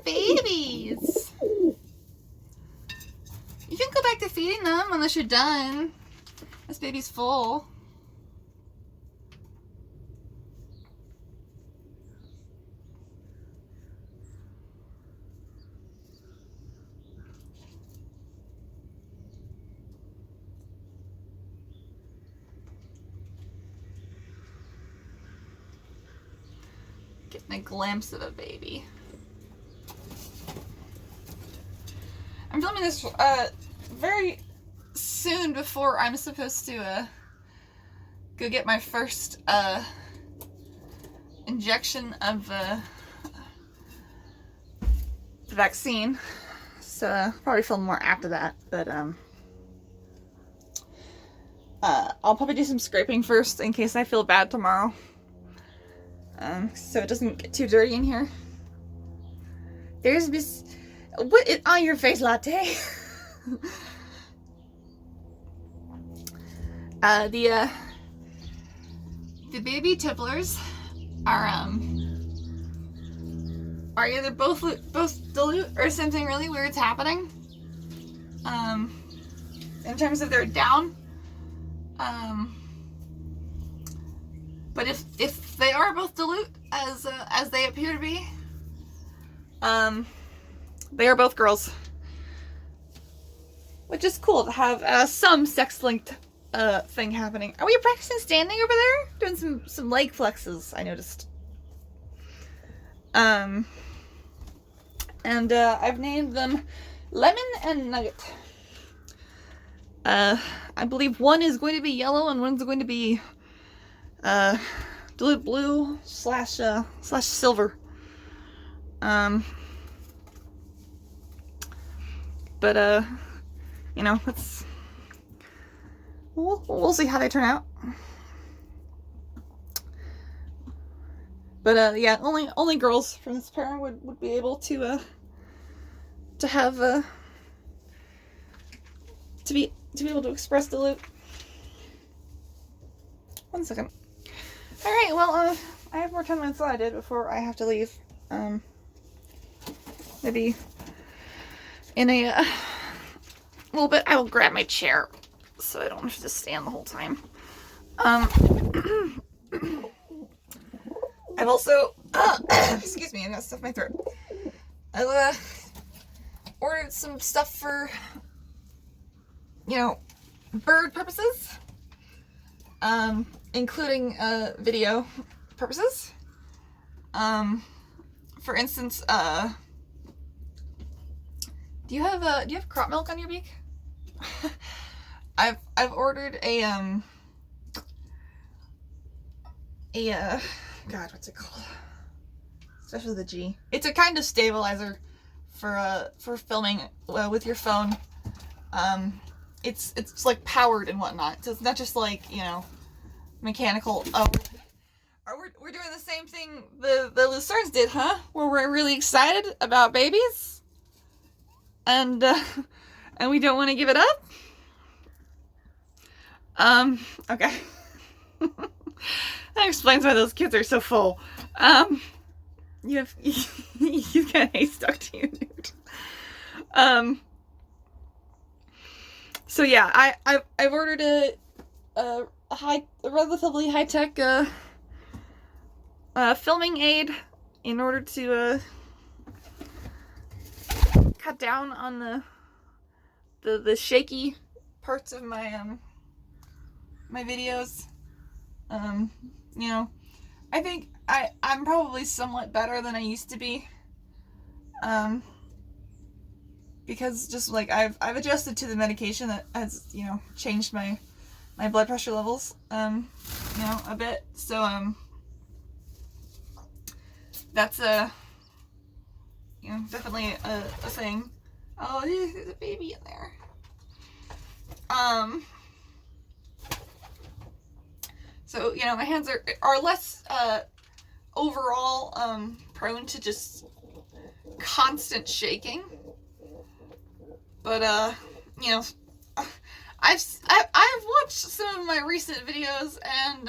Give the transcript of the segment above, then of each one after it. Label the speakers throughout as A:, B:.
A: babies. You can go back to feeding them unless you're done. This baby's full. Getting a glimpse of a baby. I'm filming this very soon before I'm supposed to go get my first injection of the vaccine. So I'll probably film more after that, but I'll probably do some scraping first in case I feel bad tomorrow. So it doesn't get too dirty in here. There's this. What is on your face, latte? The baby tipplers are either both dilute or something really weird's happening. In terms of their down. But if they are both dilute, as they appear to be, they are both girls, which is cool to have some sex-linked thing happening. Are we practicing standing over there? Doing some leg flexes, I noticed. And I've named them Lemon and Nugget. I believe one is going to be yellow and one's going to be dilute blue slash silver. But you know, we'll see how they turn out. But yeah, only girls from this pair would be able to have to be able to express dilute. 1 second. All right, well, I have more 10 minutes than I did before I have to leave. Maybe in a little bit I will grab my chair so I don't have to stand the whole time. I've also, excuse me, I got stuff in my throat. I've ordered some stuff for, you know, bird purposes. Including video purposes. For instance, do you have crop milk on your beak? I've ordered a God, what's it called? Starts with a G. It's a kind of stabilizer for filming with your phone. It's like powered and whatnot, so it's not just like, you know, mechanical. Oh, we're doing the same thing the Lucernes did, huh? Where we're really excited about babies, and we don't want to give it up. Okay. That explains why those kids are so full. You've got hay stuck to you, dude. So yeah, I've ordered a relatively high-tech filming aid in order to cut down on the shaky parts of my my videos. You know, I think I'm probably somewhat better than I used to be. Because just like I've adjusted to the medication that has, you know, changed my blood pressure levels, you know, a bit. So that's you know, definitely a thing. Oh, there's a baby in there. So, you know, my hands are less overall prone to just constant shaking. But you know, I've watched some of my recent videos, and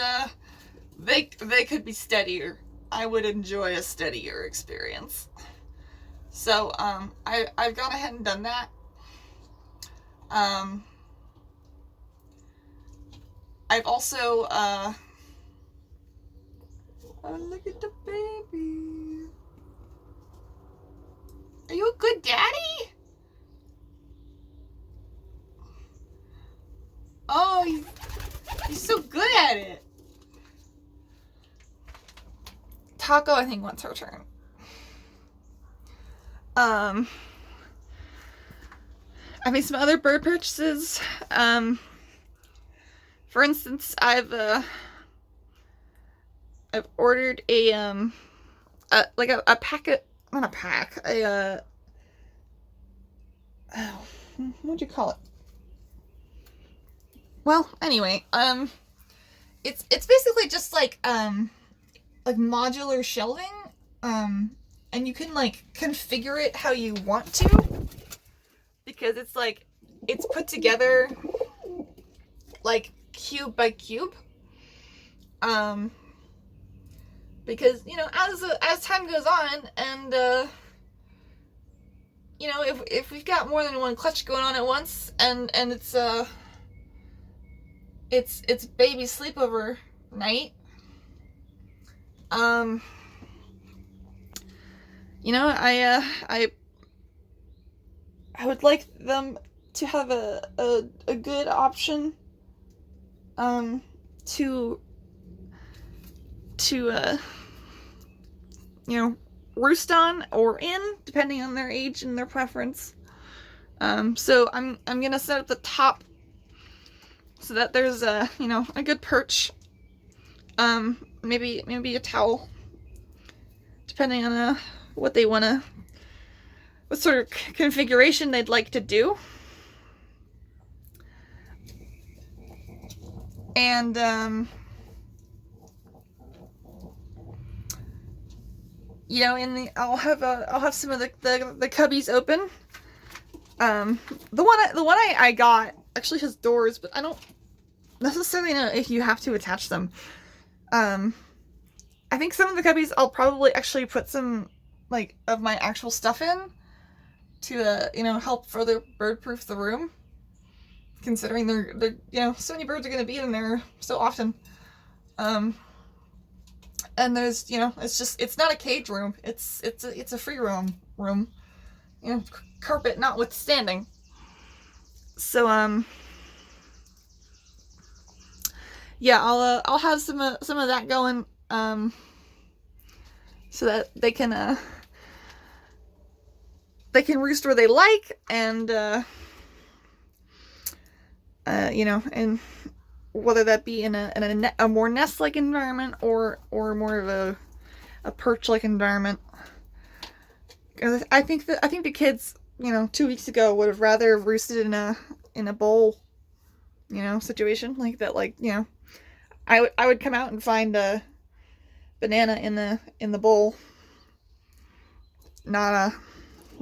A: they could be steadier. I would enjoy a steadier experience. So, I've gone ahead and done that. I've also, oh, look at the baby. Are you a good daddy? Oh, he's so good at it. Taco, I think, wants her turn. I made some other bird purchases. For instance, I've ordered a packet, not a pack, what'd you call it? Well, anyway, it's basically just like modular shelving, and you can like configure it how you want to, because it's like, it's put together like cube by cube, because, you know, as time goes on, and you know, if we've got more than one clutch going on at once, and it's baby sleepover night, you know, I would like them to have a good option to you know, roost on or in, depending on their age and their preference. So I'm gonna set up the top so that there's you know, a good perch, maybe a towel, depending on what they want to, what sort of configuration they'd like to do. And you know, I'll have some of the cubbies open. The one I got actually has doors, but I don't necessarily know if you have to attach them. I think some of the cubbies I'll probably actually put some like of my actual stuff in to you know, help further bird-proof the room, considering they're you know, so many birds are gonna be in there so often. And there's, you know, it's not a cage room. It's a free roam room, you know, carpet notwithstanding. So yeah, I'll have some of that going, so that they can roost where they like, and you know, and whether that be in a more nest-like environment or more of a perch-like environment. I think the kids, you know, 2 weeks ago would have rather roosted in a bowl, you know, situation like that. Like, you know, I would come out and find a banana in the bowl, not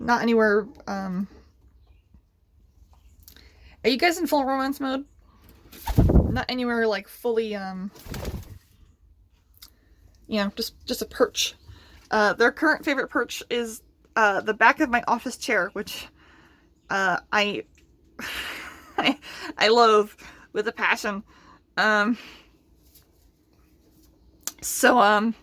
A: anywhere. Are you guys in full romance mode? Not anywhere like fully, you know, just a perch. Their current favorite perch is the back of my office chair, which I loathe with a passion. So I'm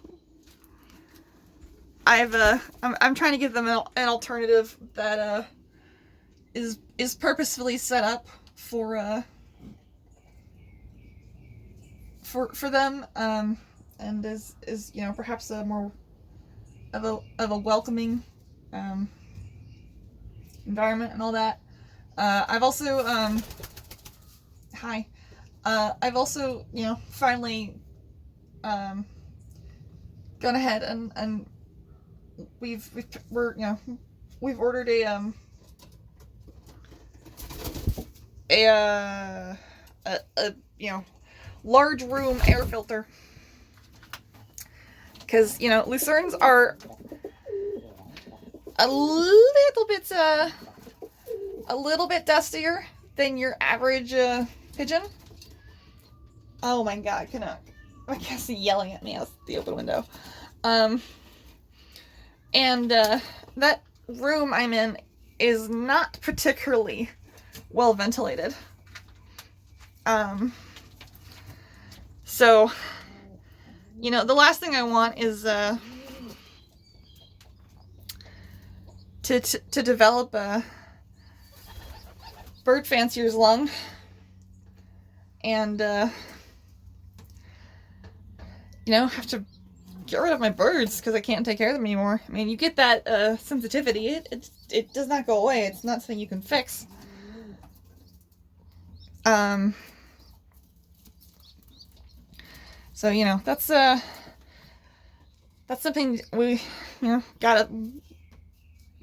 A: trying to give them an alternative that is purposefully set up for them, and is, you know, perhaps a more of a welcoming environment and all that. I've also I've also, you know, finally gone ahead and we've ordered a you know, large room air filter, because, you know, lucernes are a little bit dustier than your average pigeon. Oh my god, I can't see yelling at me out the open window. And that room I'm in is not particularly well ventilated. So, you know, the last thing I want is to develop a bird fancier's lung and you know, have to get rid of my birds because I can't take care of them anymore. I mean, you get that sensitivity. It does not go away. It's not something you can fix. So, you know, that's something we, you know, gotta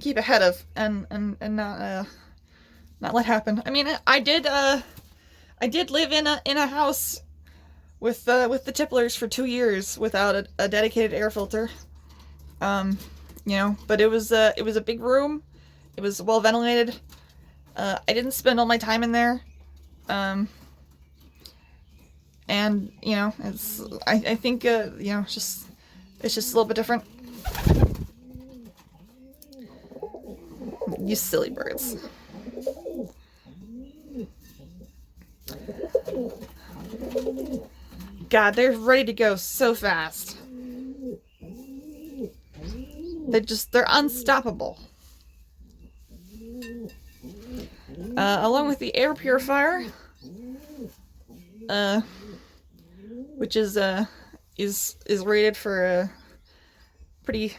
A: keep ahead of and not let happen. I mean, I did live in a house with the tipplers for 2 years without a dedicated air filter. You know, but it was a big room. It was well ventilated. I didn't spend all my time in there. And you know, I think you know, it's just a little bit different. You silly birds. God, they're ready to go so fast. They're unstoppable. Along with the air purifier, which is rated for a pretty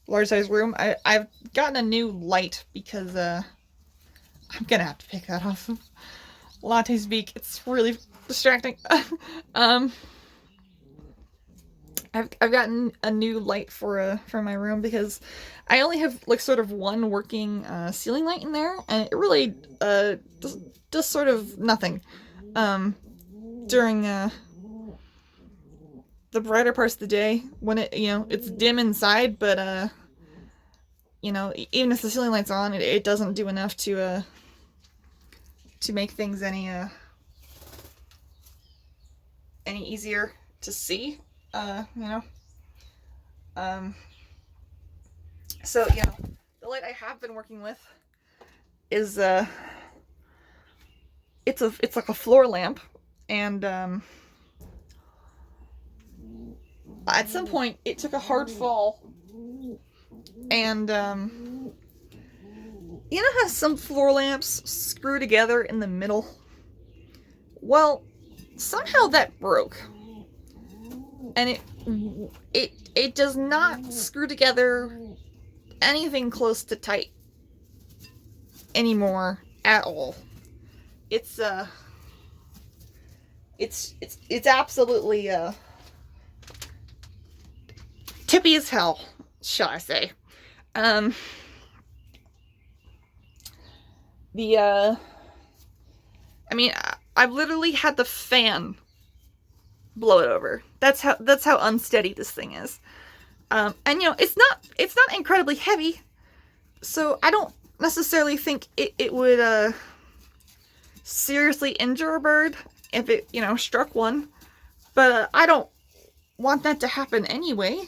A: large size room. I've gotten a new light because I'm gonna have to pick that off of Latte's beak. It's really distracting. I've gotten a new light for my room because I only have like sort of one working ceiling light in there, and it really does sort of nothing during the brighter parts of the day when it, you know, it's dim inside, but you know, even if the ceiling light's on, it doesn't do enough to make things any easier to see. You know, so you know, the light I have been working with is it's like a floor lamp, and at some point it took a hard fall, and you know how some floor lamps screw together in the middle? Well, somehow that broke. And it does not screw together anything close to tight anymore at all. It's absolutely tippy as hell, shall I say. I mean, I've literally had the fan blow it over. That's how unsteady this thing is. And you know, it's not incredibly heavy, so I don't necessarily think it would seriously injure a bird if it, you know, struck one. But I don't want that to happen anyway.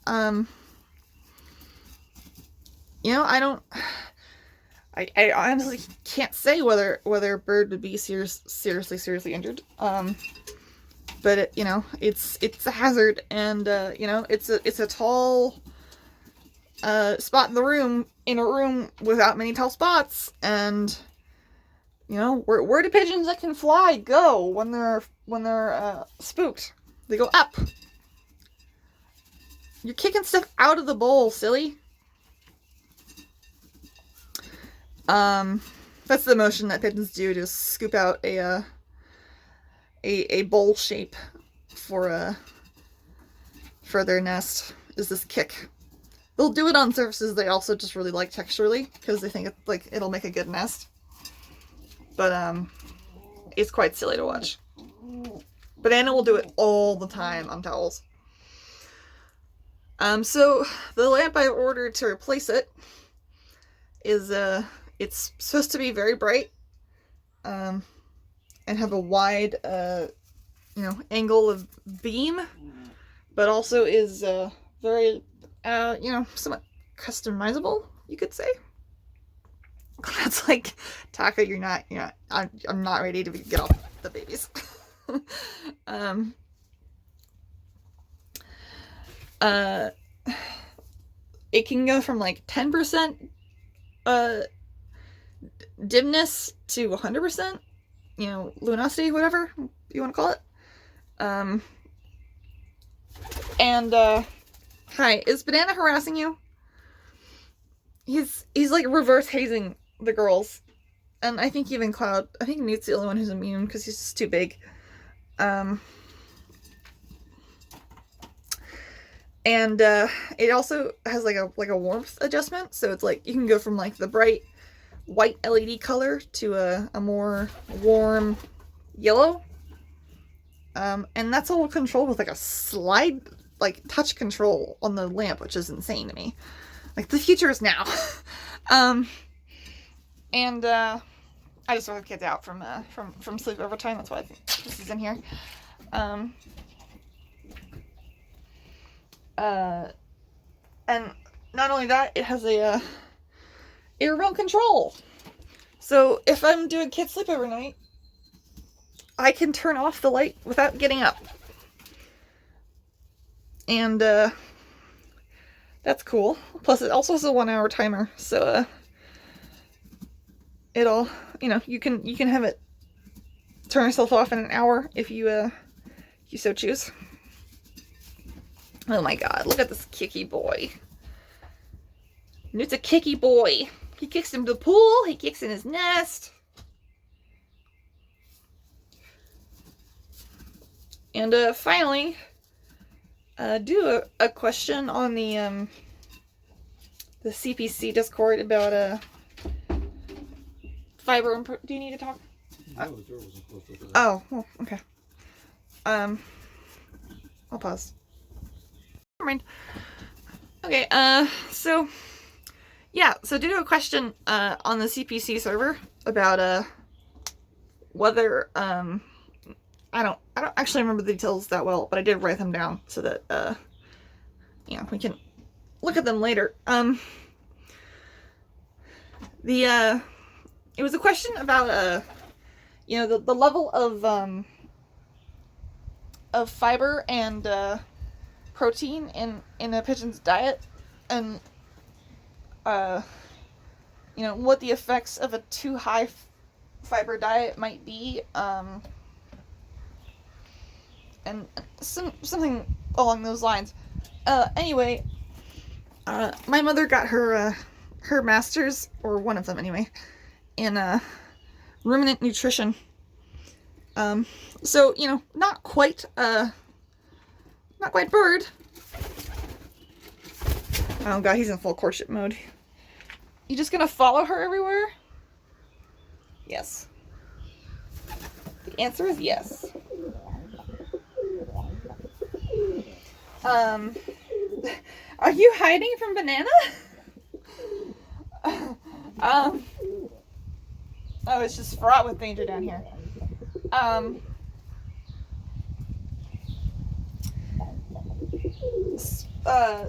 A: You know, I honestly can't say whether a bird would be seriously injured. But it, you know, it's a hazard, and you know, it's a tall spot in the room, in a room without many tall spots, and you know, where do pigeons that can fly go when they're spooked? They go up. You're kicking stuff out of the bowl, silly. That's the motion that pigeons do to scoop out a bowl shape for their nest, is this kick. They'll do it on surfaces they also just really like texturally because they think it's like it'll make a good nest. But it's quite silly to watch. But Anna will do it all the time on towels. So the lamp I ordered to replace it is it's supposed to be very bright. And have a wide, you know, angle of beam, but also is very, you know, somewhat customizable, you could say. That's like, Taka, you're not, I'm not ready to get off the babies. It can go from like 10% dimness to 100%, luminosity, whatever you want to call it. Hi, is Banana harassing you? He's like reverse hazing the girls. And I think even Cloud, I think Newt's the only one who's immune because he's just too big. It also has like a warmth adjustment, so it's like you can go from like the bright white LED color to a more warm yellow. And that's all controlled with like a slide, like touch control on the lamp, which is insane to me. Like, the future is now. I just brought the kids out from sleepover time. That's why I think this is in here. And not only that, it has a remote control. So if I'm doing kids sleepover night, I can turn off the light without getting up. And that's cool. Plus, it also has a 1-hour timer, so it'll, you can have it turn itself off in an hour if you so choose. Oh my god, look at this kicky boy. Newt's a kicky boy. He kicks into the pool, he kicks in his nest. And finally, do a question on the CPC Discord about fiber and do you need to talk?
B: No, the door wasn't closed over there.
A: Oh, well, okay. I'll pause. Never mind. Okay, so do a question on the CPC server about whether I don't actually remember the details that well, but I did write them down so that we can look at them later. It was a question about the level of fiber and protein in a pigeon's diet, and what the effects of a too high fiber diet might be, and something along those lines. Anyway, my mother got her master's, or one of them anyway, in ruminant nutrition. So not quite bird. Oh god, he's in full courtship mode. You just gonna follow her everywhere? Yes. The answer is yes. Are you hiding from Banana? Oh, it's just fraught with danger down here.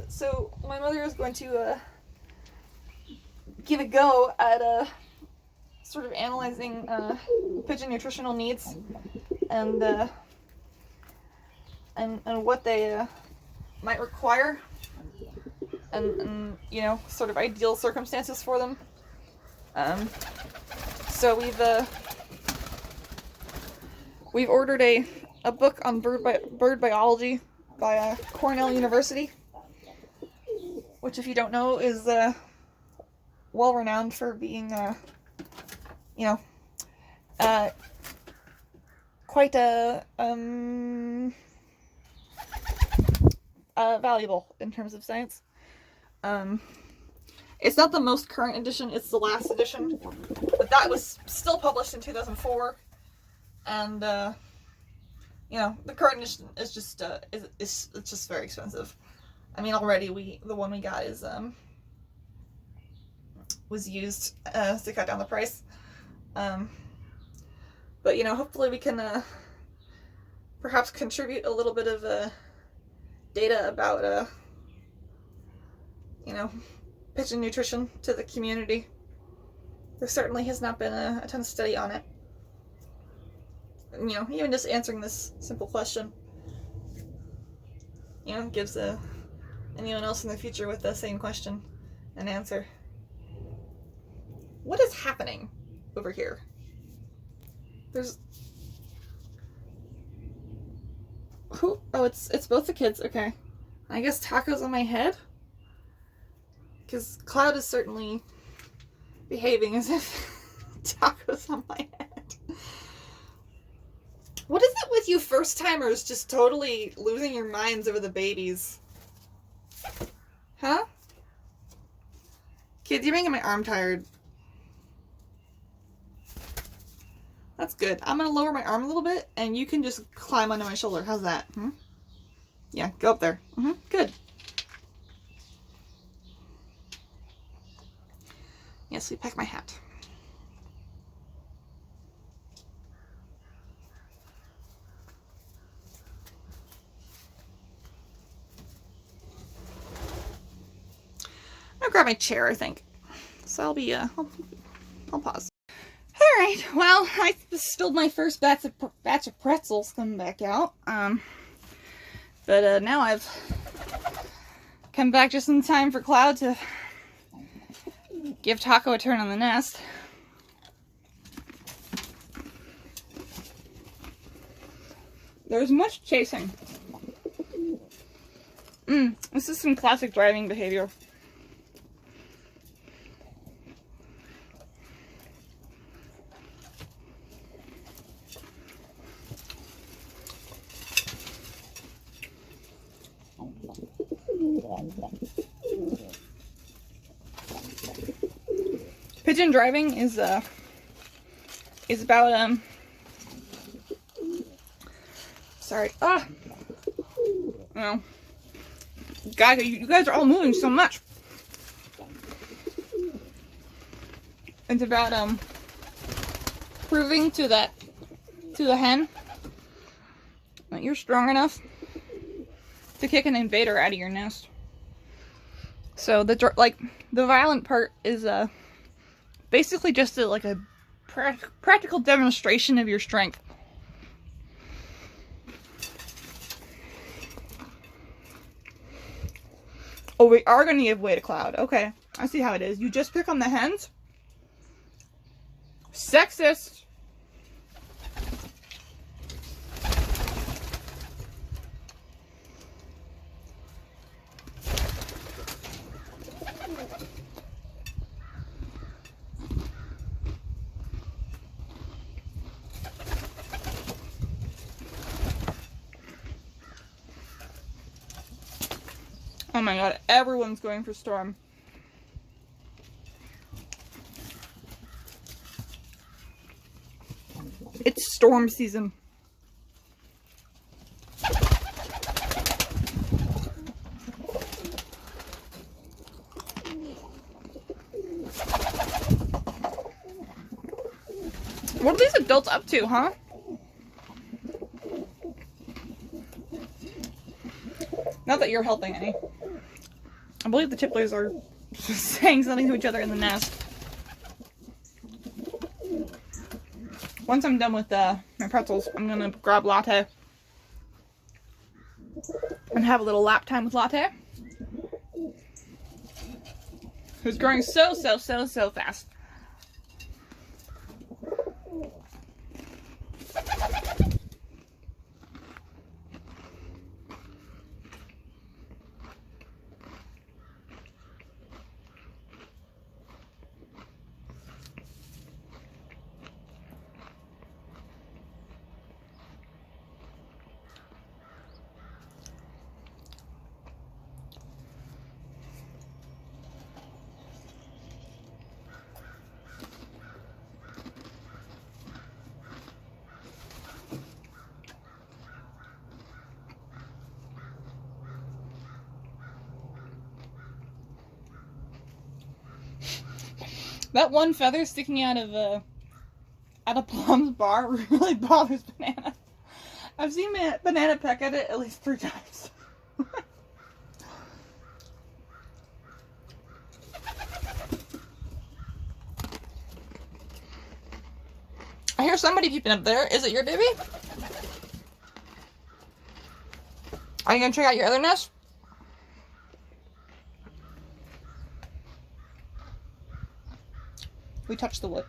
A: So my mother is going to give a go at sort of analyzing pigeon nutritional needs and what they might require, and sort of ideal circumstances for them. So we've ordered a book on bird biology by Cornell University, which, if you don't know, is well renowned for being quite valuable in terms of science. It's not the most current edition, it's the last edition, but that was still published in 2004, and the current edition is just it's just very expensive. I mean, already the one we got is was used to cut down the price, but hopefully we can perhaps contribute a little bit of data about pigeon nutrition to the community. There certainly has not been a ton of study on it. And, you know, even just answering this simple question, you know, gives anyone else in the future with the same question an answer. What is happening over here? There's... Who? Oh, it's both the kids. Okay. I guess Taco's on my head? Because Cloud is certainly behaving as if Taco's on my head. What is it with you first-timers just totally losing your minds over the babies? Huh? Kids, you're making my arm tired. That's good. I'm gonna lower my arm a little bit, and you can just climb onto my shoulder. How's that? Hmm? Yeah, go up there. Good. Yes, we pack my hat. I'm gonna grab my chair, I think. So I'll be, I'll pause. Alright, well, I spilled my first batch of pretzels coming back out. But now I've come back just in time for Cloud to give Taco a turn on the nest. There's much chasing. This is some classic driving behavior. Pigeon driving is about sorry, well, guys, you guys are all moving so much. It's about proving to the hen that you're strong enough to kick an invader out of your nest. So the violent part is basically just a practical demonstration of your strength. Oh, we are going to give way to Cloud. Okay, I see how it is. You just pick on the hens? Sexist. Oh my god, everyone's going for Storm. It's storm season. What are these adults up to, huh? Not that you're helping any. I believe the tipplers are saying something to each other in the nest. Once I'm done with my pretzels, I'm gonna grab Latte and have a little lap time with Latte, who's growing so fast. That one feather sticking out of Plum's bar really bothers Banana. I've seen Banana peck at it at least 3 times. I hear somebody peeping up there. Is it your baby? Are you gonna check out your other nest? We touched the wood.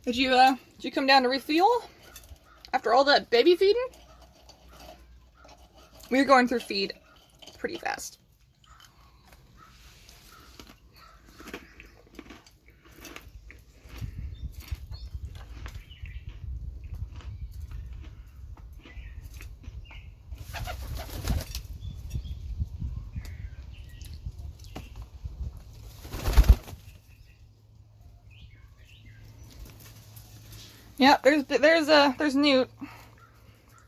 A: Did you come down to refuel after all that baby feeding? We were going through feed pretty fast. Yep, there's Newt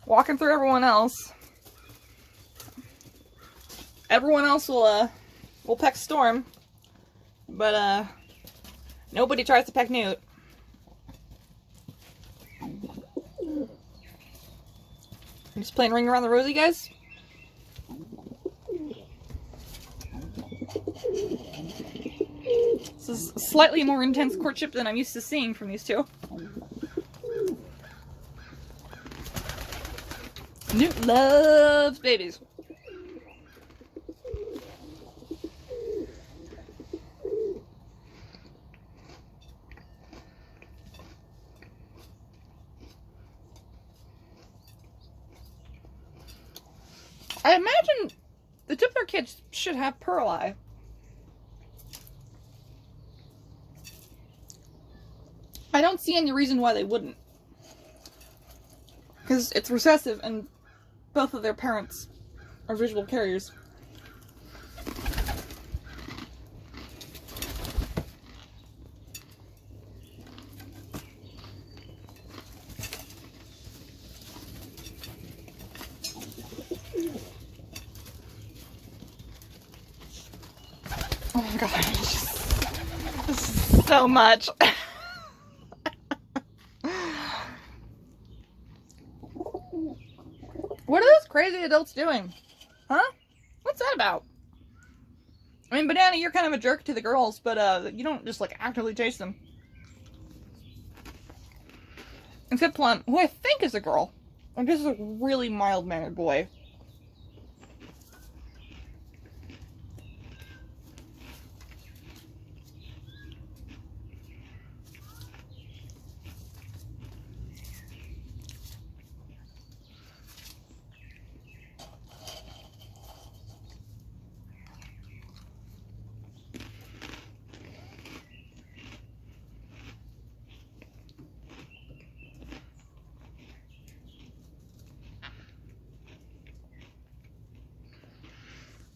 A: walking through everyone else. Everyone else will peck Storm, but nobody tries to peck Newt. I'm just playing Ring Around the Rosie, guys. This is a slightly more intense courtship than I'm used to seeing from these two. Newt loves babies. I imagine the Tippler kids should have pearl eye. I don't see any reason why they wouldn't. Because it's recessive and both of their parents are visual carriers. Oh my god, this is so much. What are those crazy adults doing? Huh? What's that about? I mean, Banana, you're kind of a jerk to the girls, but you don't just like actively chase them. Except Plum, who I think is a girl. Like, this is a really mild-mannered boy.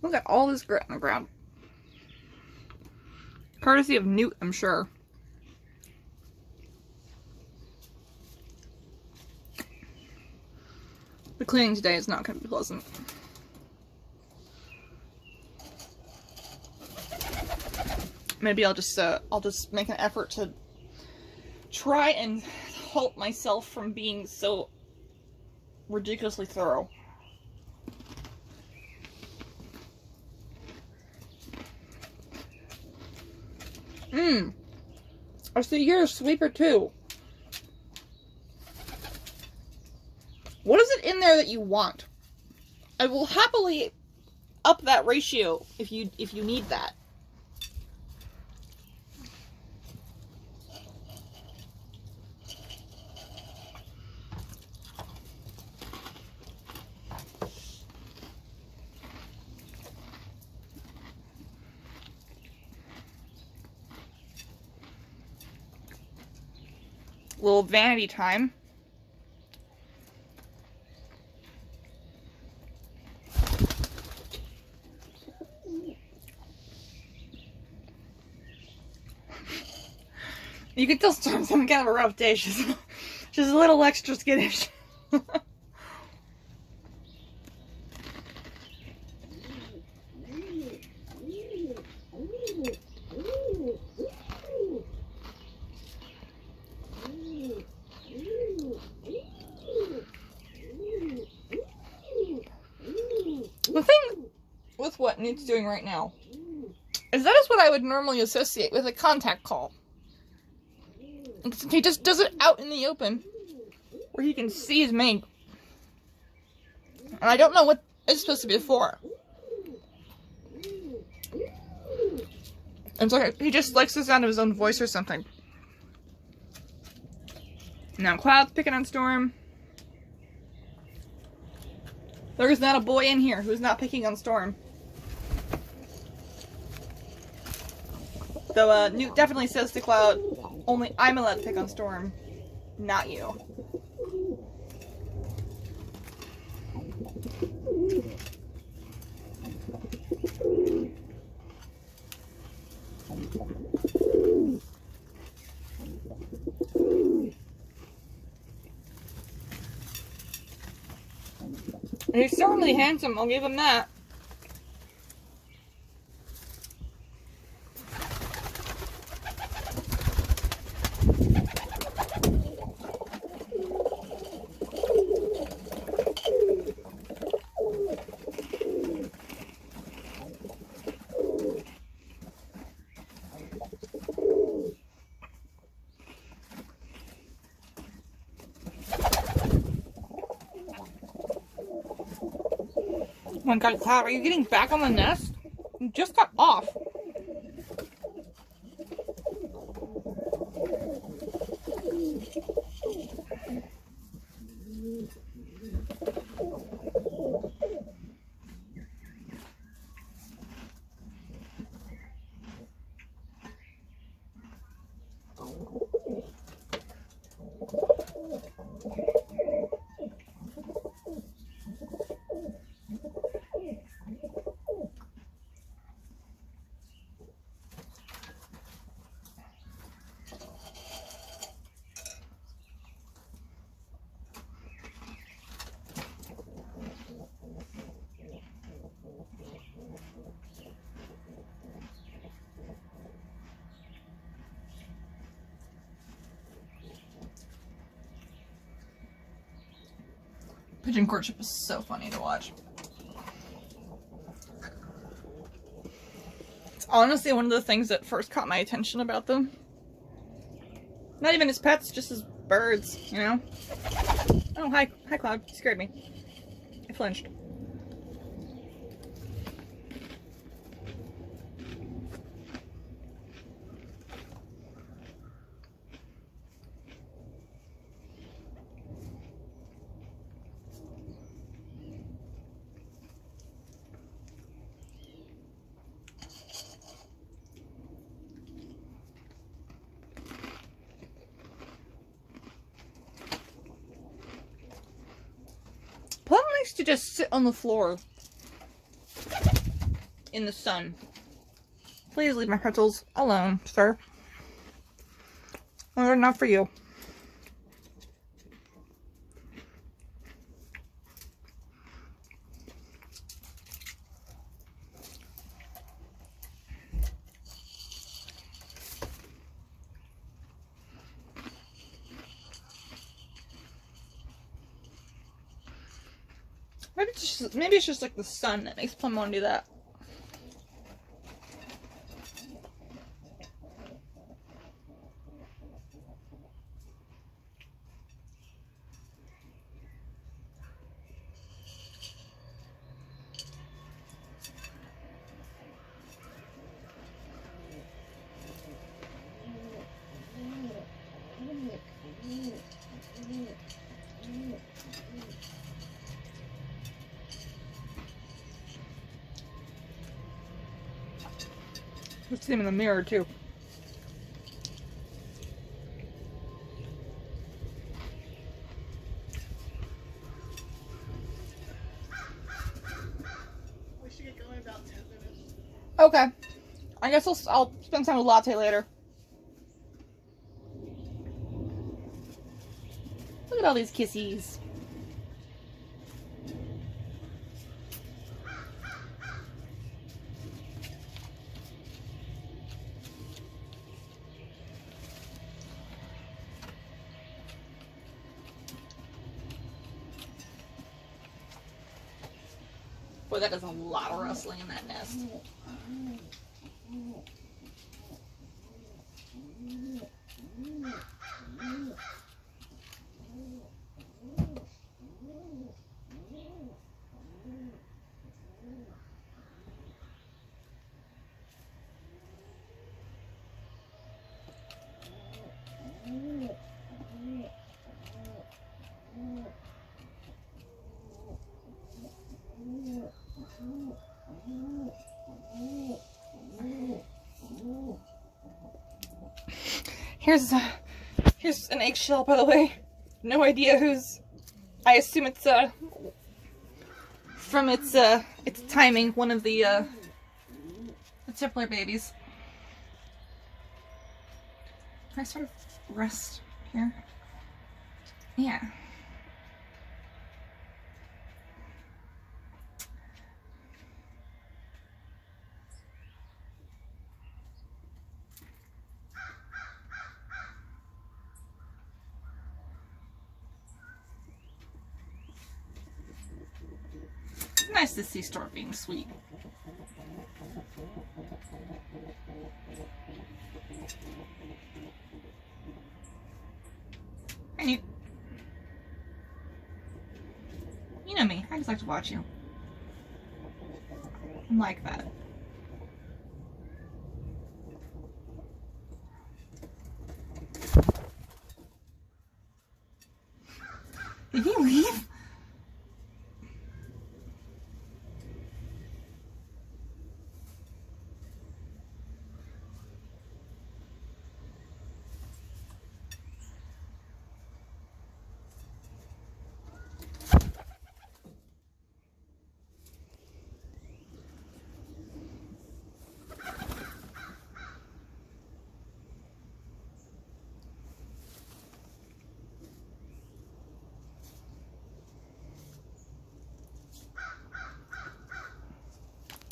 A: Look at all this grit on the ground. Courtesy of Newt, I'm sure. The cleaning today is not going to be pleasant. Maybe I'll just make an effort to try and halt myself from being so ridiculously thorough. I see you're a sweeper too. What is it in there that you want? I will happily up that ratio if you need that. Little vanity time. You can tell Storm's having kind of a rough day. She's a little extra skittish. The thing with what Newt's doing right now is that is what I would normally associate with a contact call. He just does it out in the open where he can see his mate. And I don't know what it's supposed to be for. It's like he just likes the sound of his own voice or something. Now Cloud's picking on Storm. There is not a boy in here who's not picking on Storm. Though Newt definitely says to Cloud, only I'm allowed to pick on Storm, not you. He's certainly handsome, I'll give him that. Oh my god, Cloud, are you getting back on the nest? You just got off. Pigeon courtship is so funny to watch. It's honestly one of the things that first caught my attention about them. Not even as pets, just as birds, you know? Oh, hi Cloud. You scared me. I flinched. Plum likes to just sit on the floor in the sun. Please leave my pretzels alone, sir. They're not for you. Maybe it's just like the sun that makes Plum want to do that. Let's see him in the mirror too.
C: We should get going in about 10 minutes.
A: Okay. I guess I'll spend time with Latte later. Look at all these kissies. Boy, that is a lot of rustling in that nest. Here's an eggshell, by the way. No idea whose. I assume it's from its timing, one of the Tippler babies. Can I sort of rest here? Yeah. Nice to see Stork being sweet. And you know me, I just like to watch you. I'm like that. Did he leave?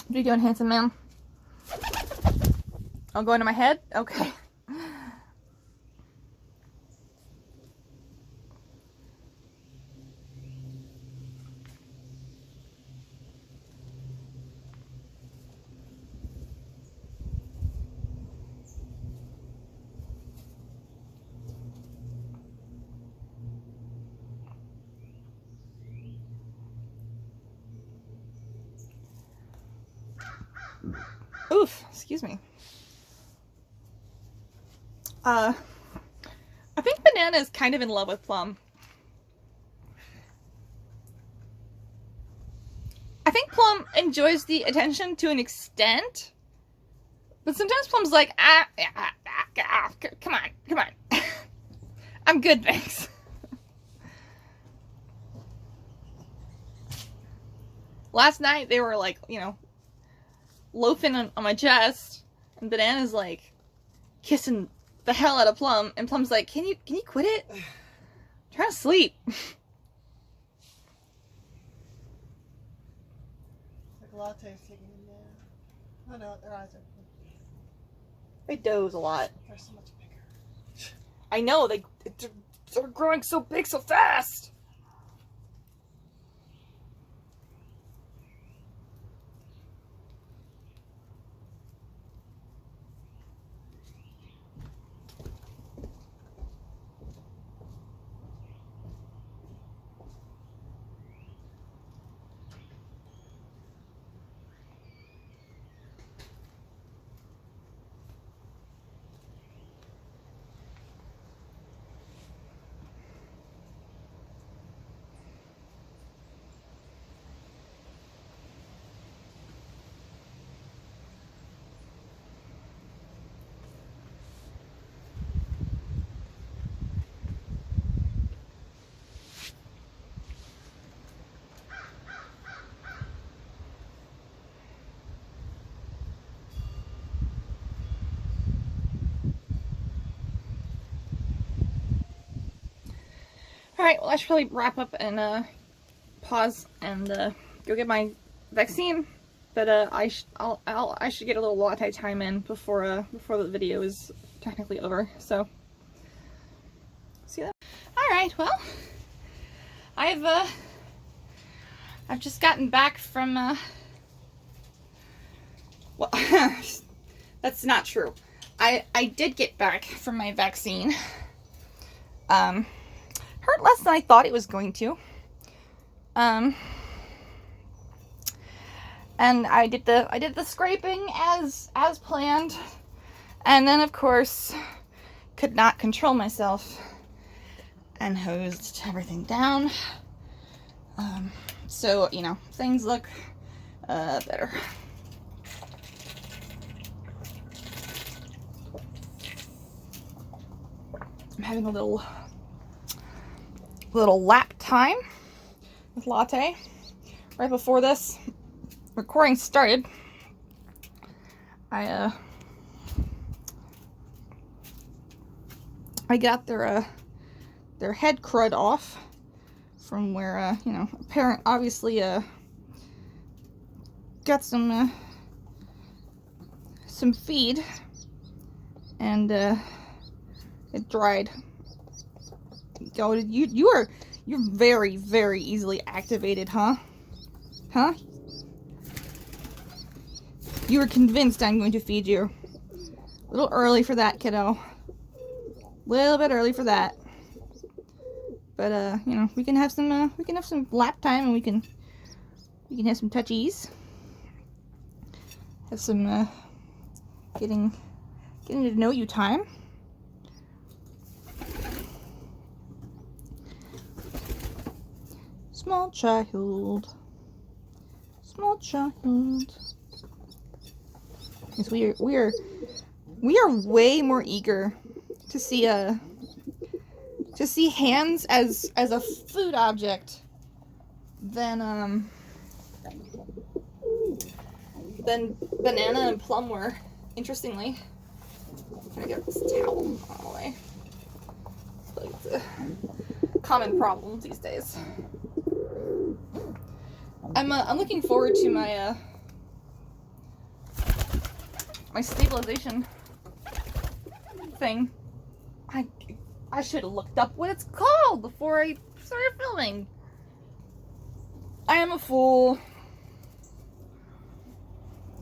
A: What are you doing, handsome man? I'll go into my head? Okay. Oof, excuse me. I think Banana is kind of in love with Plum. I think Plum enjoys the attention to an extent, but sometimes Plum's like, come on. I'm good, thanks. Last night they were like, you know, loafing on my chest, and Banana's like kissing the hell out of Plum, and Plum's like, can you quit it? I'm trying to sleep.
C: Like lattes taking them down. Oh no, their eyes are.
A: They doze a lot.
C: They're so much bigger.
A: I know, they're growing so big so fast. Alright, well I should probably wrap up and pause and go get my vaccine. But I should get a little latte time in before the video is technically over. So see that. Alright, well I've I've just gotten back from, well, that's not true. I did get back from my vaccine. Hurt less than I thought it was going to. And I did the scraping as planned. And then, of course, could not control myself and hosed everything down. So, you know, things look better. I'm having a little lap time with Latte. Right before this recording started, I got their head crud off from where, you know, a parent obviously got some feed, and it dried. Oh, you're very, very easily activated, huh? Huh? You were convinced I'm going to feed you. A little early for that, kiddo. A little bit early for that. But you know, we can have some lap time, and we can have some touchies. Have some getting to know you time. Small child. Small child. Yes, we are way more eager to see hands as a food object than banana and plum were. Interestingly, I'm gonna get this towel out of the way. I feel like it's a common problem these days. I'm looking forward to my my stabilization thing. I should have looked up what it's called before I started filming. I am a fool.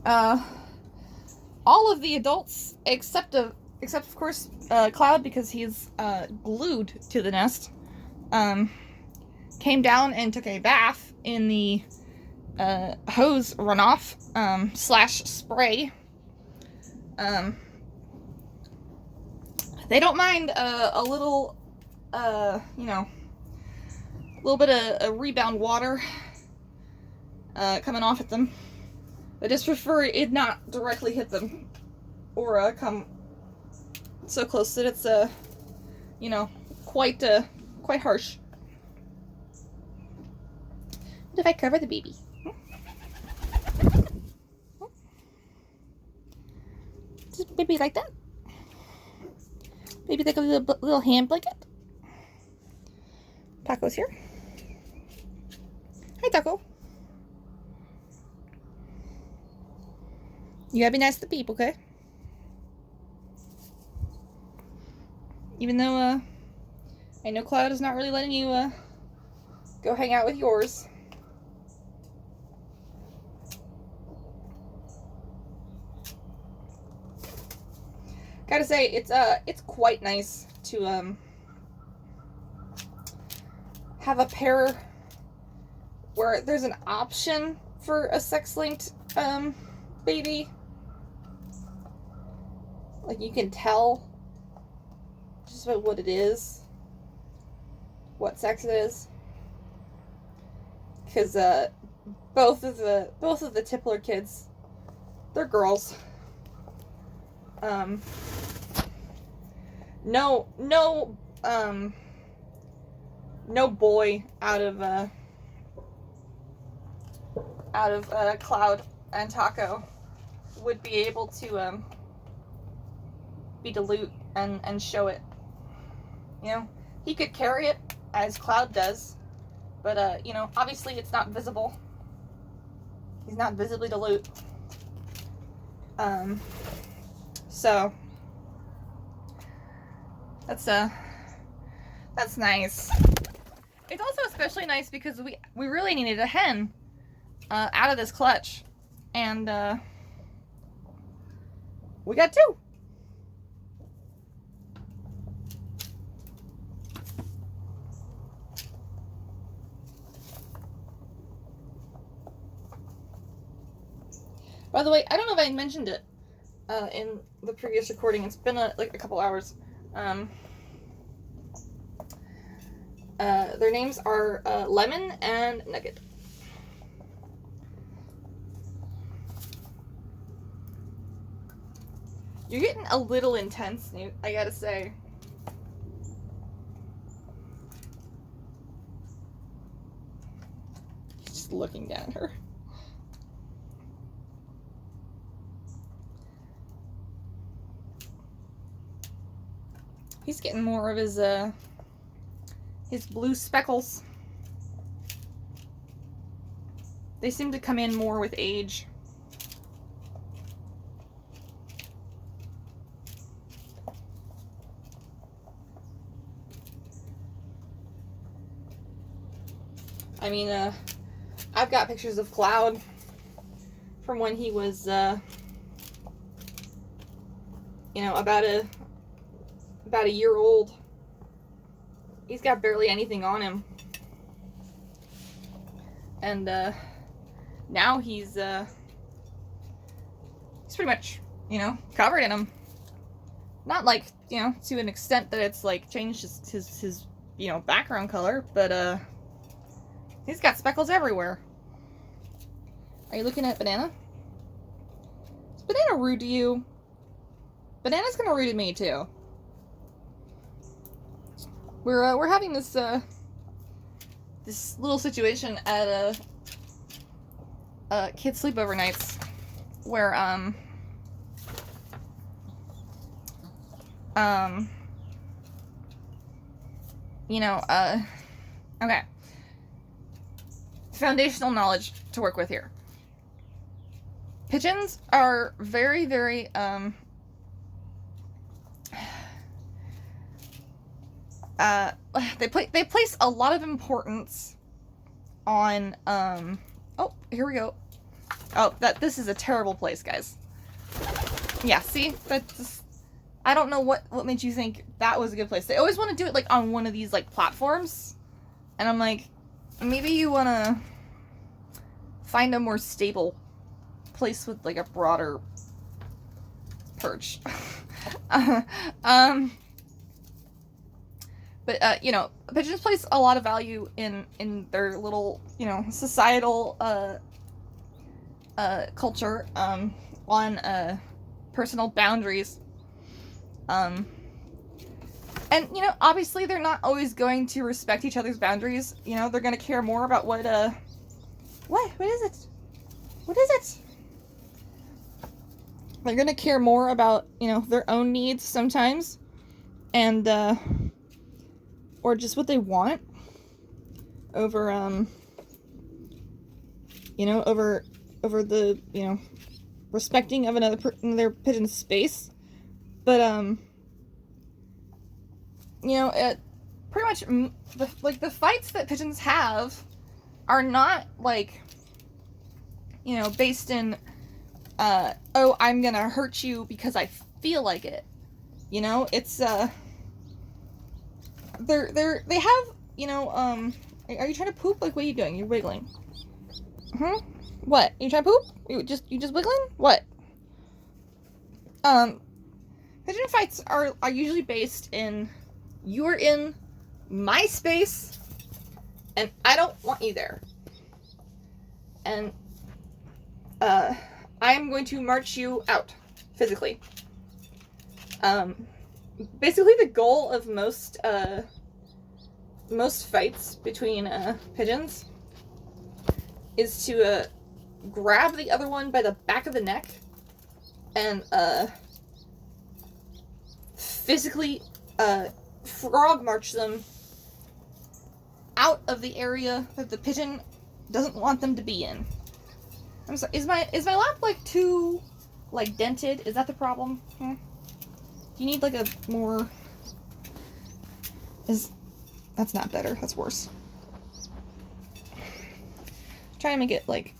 A: All of the adults, except of course Cloud, because he's glued to the nest, came down and took a bath in the hose runoff / spray. They don't mind a little, you know, a little bit of rebound water coming off at them. They just prefer it not directly hit them, or come so close that it's you know, quite harsh. What if I cover the baby? Does baby like that? Maybe like a little hand blanket. Taco's here. Hi, Taco. You gotta be nice to Peep, okay? Even though I know Cloud is not really letting you go hang out with yours. Gotta say, it's quite nice to have a pair where there's an option for a sex-linked baby. Like, you can tell just about what it is, what sex it is, because both of the Tippler kids, they're girls. No boy out of Cloud and Taco would be able to be dilute and show it. You know, he could carry it as Cloud does, but you know, obviously it's not visible. He's not visibly dilute. So that's nice. It's also especially nice because we really needed a hen out of this clutch. And we got 2. By the way, I don't know if I mentioned it in the previous recording. It's been like a couple hours. Their names are Lemon and Nugget. You're getting a little intense, Newt, I gotta say. Just looking down at her. He's getting more of his blue speckles. They seem to come in more with age. I mean, I've got pictures of Cloud from when he was, you know, about a year old. He's got barely anything on him. And, now he's pretty much, you know, covered in them. Not like, you know, to an extent that it's, like, changed his you know, background color, but, he's got speckles everywhere. Are you looking at Banana? Is Banana rude to you? Banana's gonna rude to me, too. We're having this this little situation at kids' sleepover nights where you know, okay. Foundational knowledge to work with here. Pigeons are very, very they place a lot of importance on oh, here we go. Oh, this is a terrible place, guys. Yeah, see? That's, I don't know what made you think that was a good place. They always want to do it like on one of these like platforms. And I'm like, maybe you want to find a more stable place with like a broader perch. But you know, pigeons place a lot of value in their little, you know, societal culture on personal boundaries. And, you know, obviously they're not always going to respect each other's boundaries. You know, they're going to care more about what is it? What is it? They're going to care more about, you know, their own needs sometimes. And, or just what they want over, you know, over the, you know, respecting of another pigeon's space. But, you know, it pretty much, the fights that pigeons have are not, like, you know, based in, oh, I'm gonna hurt you because I feel like it. You know, it's, they have, you know, are you trying to poop? Like, what are you doing? You're wiggling. What? You trying to poop? You just wiggling? What? Pigeon fights are usually based in, you're in my space, and I don't want you there. And, I'm going to march you out, physically. Basically the goal of most fights between, pigeons is to, grab the other one by the back of the neck and, physically, frog march them out of the area that the pigeon doesn't want them to be in. I'm sorry, is my lap, like, too, like, dented? Is that the problem? Do you need, like, a more... That's not better. That's worse. Try to make it, like,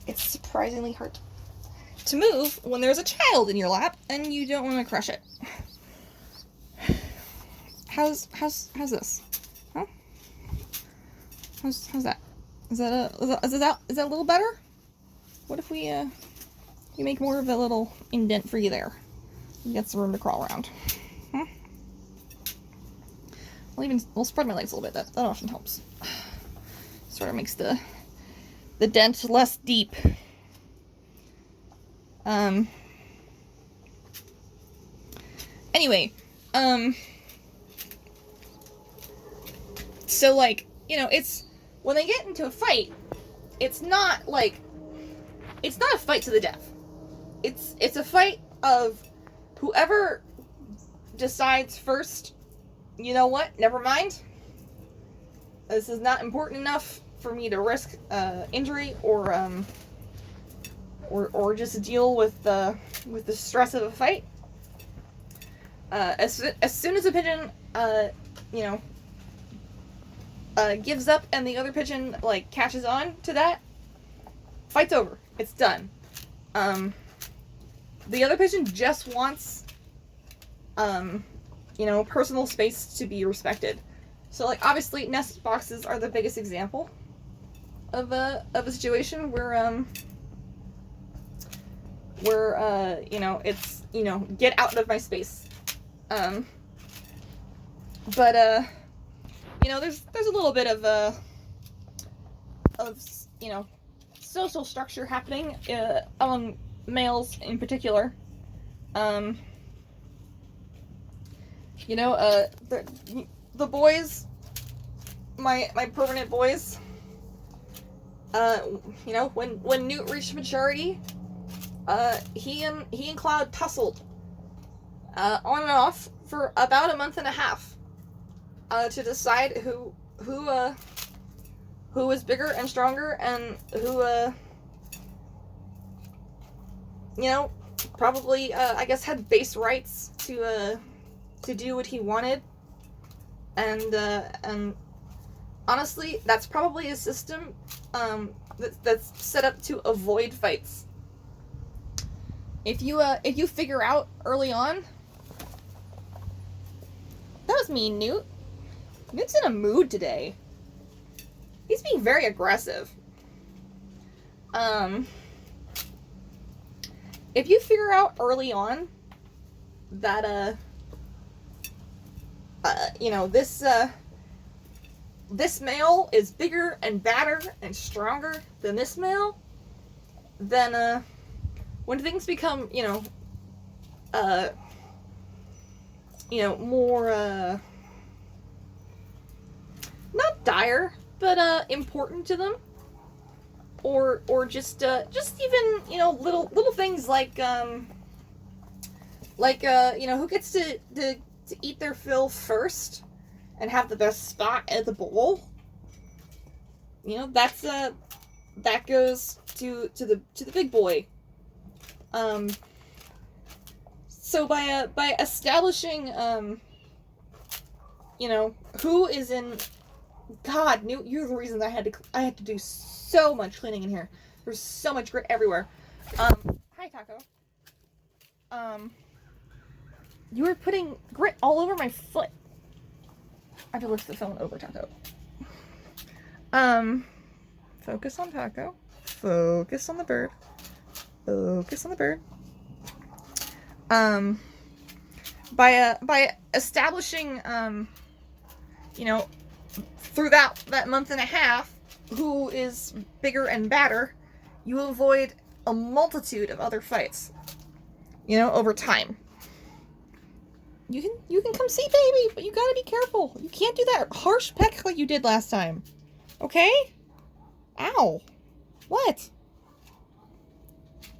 A: It's surprisingly hard to move when there's a child in your lap and you don't want to crush it. How's this? Huh? How's that? Is that a little better? What if we make more of a little indent for you there? You get some room to crawl around. Huh? We'll spread my legs a little bit. That often helps. Sort of makes the dent less deep. Anyway, so like, you know, it's when they get into a fight, it's not a fight to the death. It's a fight of whoever decides first, you know what, never mind. This is not important enough for me to risk injury or just deal with the stress of a fight. As soon as a pigeon, you know, gives up and the other pigeon like catches on to that, fight's over. It's done. The other pigeon just wants, you know, personal space to be respected. So like obviously nest boxes are the biggest example of a situation where you know, it's, you know, get out of my space. But you know, there's a little bit of you know, social structure happening among males in particular. You know, the boys, my permanent boys, you know, when Newt reached maturity, he and Cloud tussled on and off for about a month and a half to decide who was bigger and stronger and who you know, probably I guess had base rights to do what he wanted. And honestly, that's probably a system that's set up to avoid fights. If you figure out early on, that was me, Newt. Newt's in a mood today. He's being very aggressive. If you figure out early on that you know, this male is bigger and badder and stronger than this male, then when things become, you know, more not dire, but important to them, or just even, you know, little things like you know, who gets to eat their fill first and have the best spot at the bowl. You know, that's that goes to the big boy. So by establishing you know, who is in, God, Newt, you're the reason I had to do so much cleaning in here. There's so much grit everywhere. Hi, Taco. You were putting grit all over my foot. I have to lift the phone over, Taco. Focus on Taco. Focus on the bird. Focus on the bird. By establishing, you know, through that month and a half, who is bigger and badder, you avoid a multitude of other fights, you know, over time. You can come see baby, but you gotta be careful. You can't do that harsh peck like you did last time. Okay? Ow. What?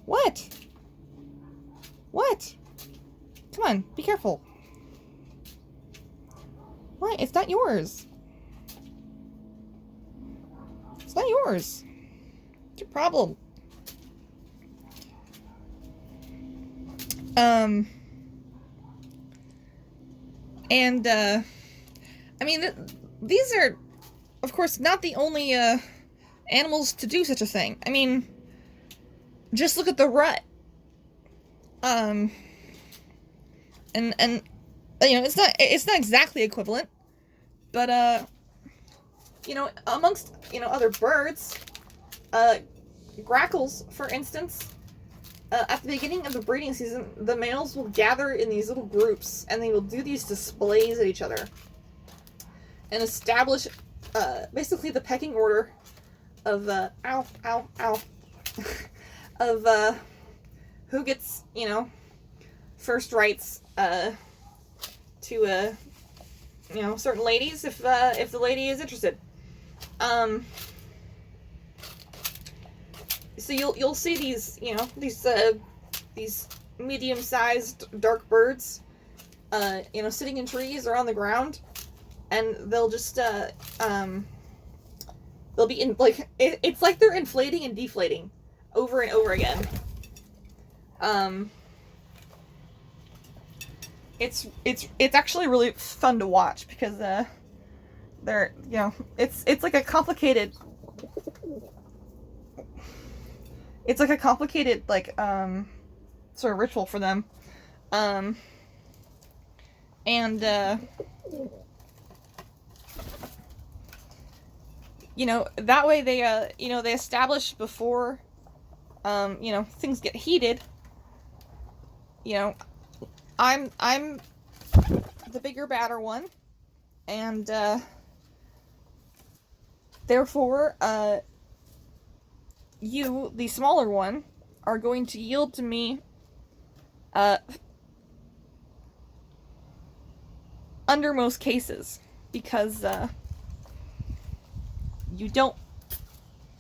A: What? What? Come on, be careful. What? It's not yours. It's not yours. What's your problem? And, I mean, these are of course, not the only animals to do such a thing. I mean, just look at the rut. And it's not exactly equivalent, but amongst other birds, grackles, for instance, at the beginning of the breeding season, the males will gather in these little groups and they will do these displays at each other and establish basically the pecking order of of who gets first rights to certain ladies if the lady is interested. So you'll see these these medium-sized dark birds sitting in trees or on the ground, and they'll just they'll be in it's like they're inflating and deflating over and over again. It's actually really fun to watch because they're it's like a complicated sort of ritual for them, and that way they they establish before things get heated. I'm the bigger, badder one, and therefore you, the smaller one, are going to yield to me under most cases, because you don't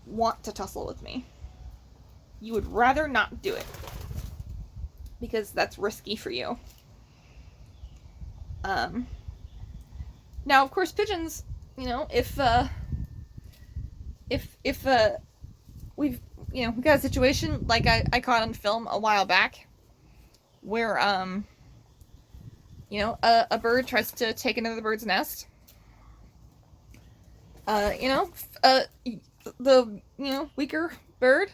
A: want to tussle with me. You would rather not do it, because that's risky for you. Now, of course, pigeons, if we've got a situation like I caught on film a while back where a bird tries to take another bird's nest. The weaker bird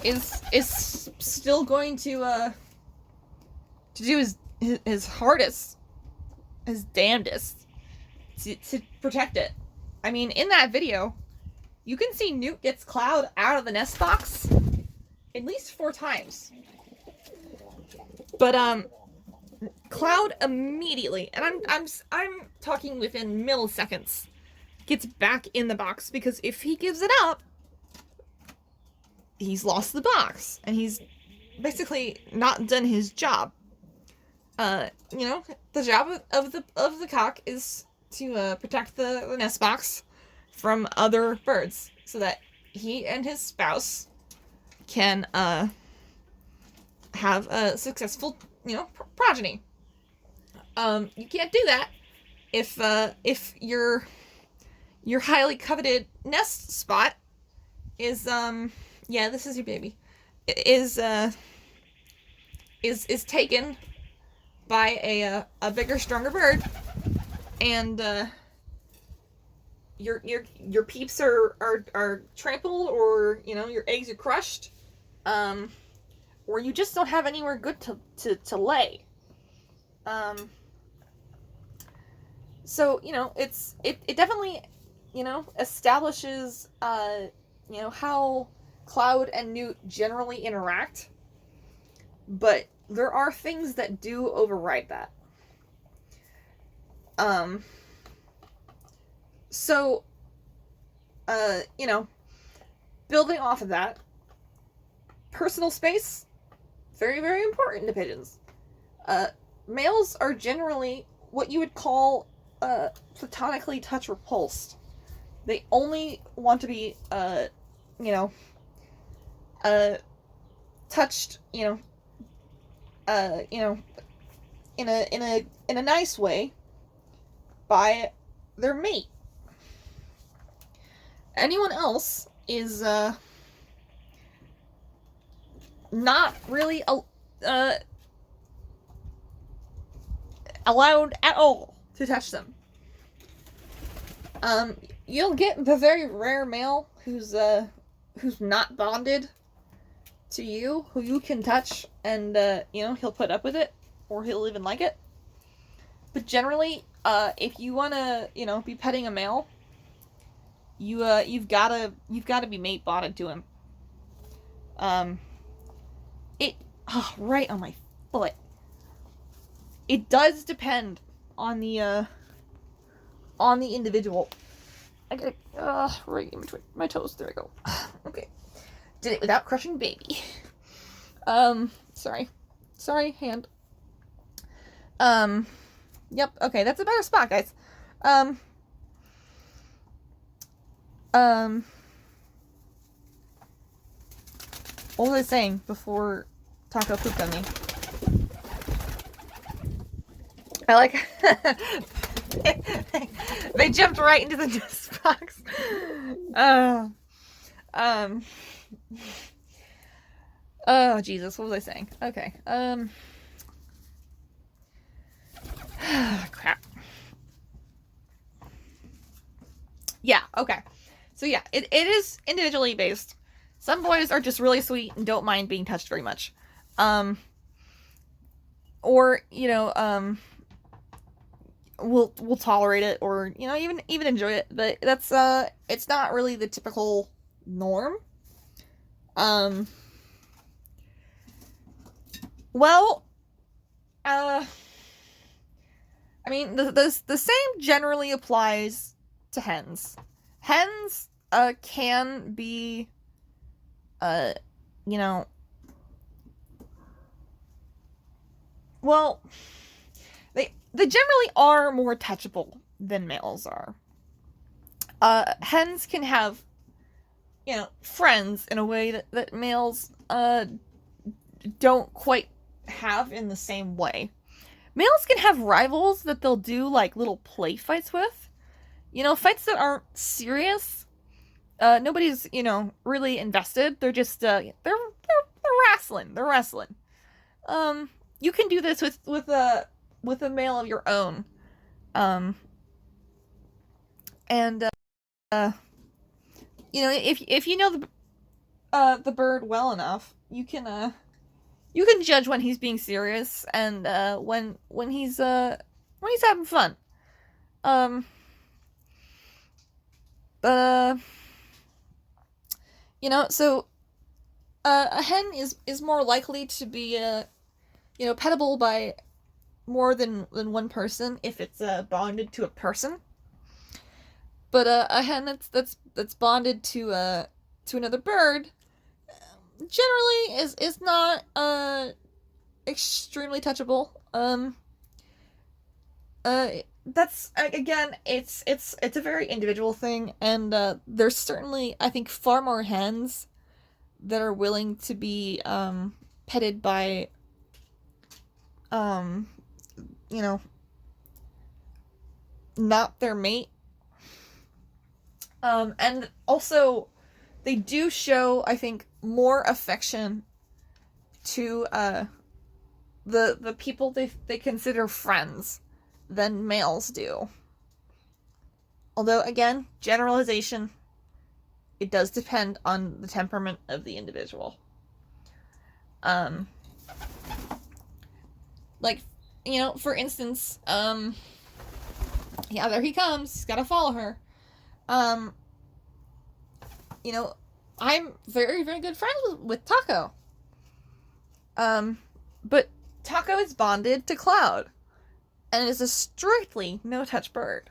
A: is still going to do his hardest, his damnedest to protect it. I mean, in that video, you can see Newt gets Cloud out of the nest box at least 4 times. But Cloud immediately, and I'm talking within milliseconds, gets back in the box, because if he gives it up, he's lost the box and he's basically not done his job. The job of the cock is to protect the nest box from other birds, so that he and his spouse can have a successful progeny. You can't do that if your highly coveted nest spot is this is your baby, is taken by a bigger, stronger bird, and your peeps are trampled, or your eggs are crushed, or you just don't have anywhere good to lay. So it definitely establishes how Cloud and Newt generally interact, but there are things that do override that. So building off of that, personal space, very, very important to pigeons. Males are generally what you would call platonically touch repulsed. They only want to be touched in a nice way by their mate. Anyone else is not really allowed at all to touch them. you'll get the very rare male who's not bonded to you, who you can touch, and he'll put up with it, or he'll even like it. But generally, if you wanna, be petting a male, you've gotta be mate bonded to him. Right on my foot. It does depend on the individual. I gotta, right in between my toes. There we go. Okay. Did it without crushing baby. Sorry, hand. Yep, okay, that's a better spot, guys. What was I saying before Taco pooped on me? I like... they jumped right into the dust box. Oh, Jesus, what was I saying? Okay, crap. Yeah, okay. So yeah, it is individually based. Some boys are just really sweet and don't mind being touched very much. Or, will tolerate it, or, even enjoy it, but that's, it's not really the typical norm. Well, I mean, the same generally applies to hens. Hens, can be, well, they generally are more touchable than males are. Hens can have, friends in a way that males, don't quite have in the same way. Males can have rivals that they'll do, like, little play fights with. Fights that aren't serious. Nobody's, really invested. They're just, they're wrestling. They're wrestling. You can do this with a male of your own. And, if you know the bird well enough, you can judge when he's being serious and when he's having fun. So a hen is more likely to be pettable by more than one person if it's bonded to a person. But a hen that's bonded to another bird generally is not extremely touchable. That's, again, it's a very individual thing, and there's certainly, I think, far more hens that are willing to be petted by not their mate. And also, they do show, I think, more affection to the people they consider friends than males do. Although, again, generalization, it does depend on the temperament of the individual. Like, for instance, yeah, there he comes. He's got to follow her. I'm very, very good friends with Taco. But Taco is bonded to Cloud, and is a strictly no-touch bird.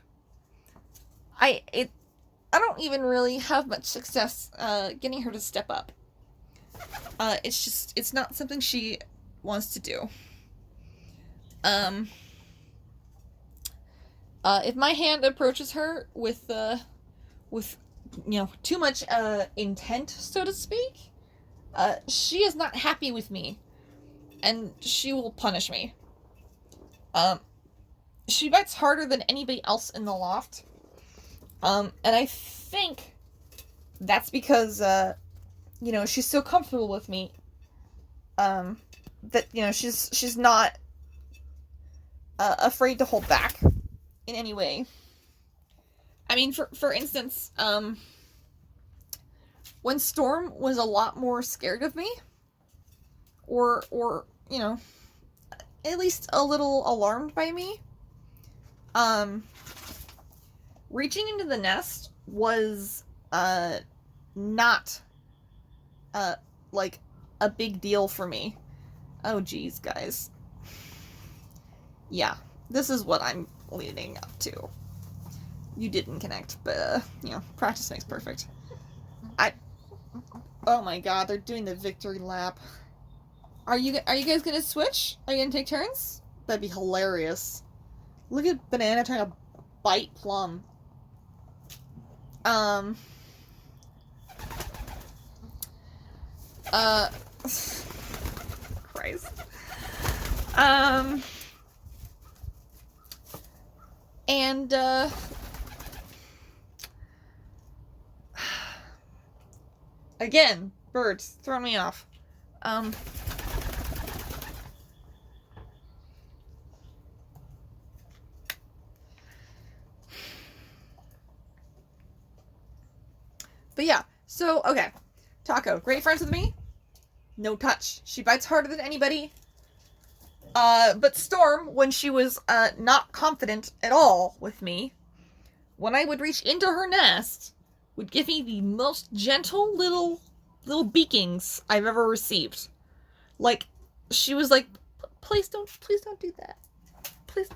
A: I don't even really have much success getting her to step up. It's not something she wants to do. If my hand approaches her with too much intent, so to speak, she is not happy with me, and she will punish me. She bites harder than anybody else in the loft, and I think that's because she's so comfortable with me, that she's not afraid to hold back in any way. I mean, for instance, when Storm was a lot more scared of me, or you know, at least a little alarmed by me, reaching into the nest was not like a big deal for me. Oh geez, guys. Yeah, this is what I'm leading up to. You didn't connect, but you know, practice makes perfect. Oh my god, they're doing the victory lap. Are you guys gonna switch? Are you gonna take turns? That'd be hilarious. Look at Banana trying to bite Plum. Christ. And, again, birds, throwing me off. But yeah, so, okay. Taco, great friends with me. No touch. She bites harder than anybody. But Storm, when she was, not confident at all with me, when I would reach into her nest, would give me the most gentle little beakings I've ever received. Like, she was like, please don't do that. Please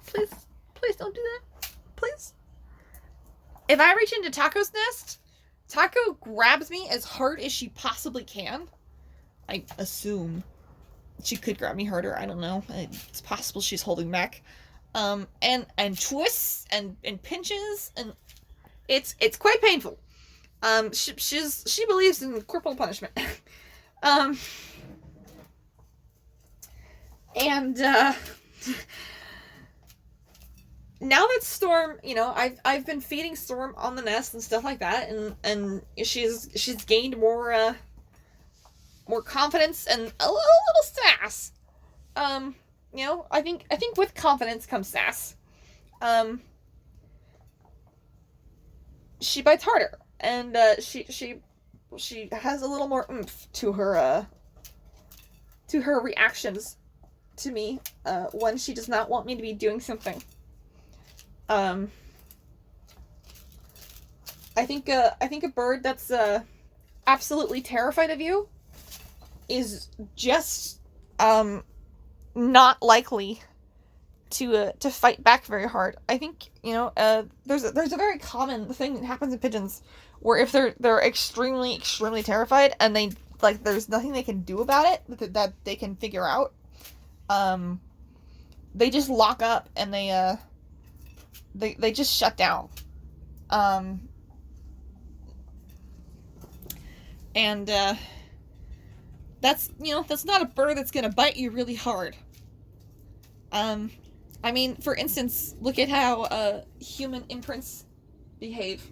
A: don't do that. Please. If I reach into Taco's nest, Taco grabs me as hard as she possibly can. I assume she could grab me harder. I don't know. It's possible she's holding back. And twists and pinches, and it's quite painful. She believes in corporal punishment. And now that Storm, you know, I've been feeding Storm on the nest and stuff like that, and she's gained more confidence and a little sass. You know, I think with confidence comes sass. She bites harder, and she has a little more oomph to her reactions to me when she does not want me to be doing something. I think a bird that's absolutely terrified of you is just not likely to fight back very hard. I think, you know, there's a very common thing that happens in pigeons where if they're extremely terrified and they like there's nothing they can do about it that they can figure out, they just lock up and they just shut down. And that's, you know, that's not a bird that's gonna bite you really hard. I mean, for instance, look at how human imprints behave.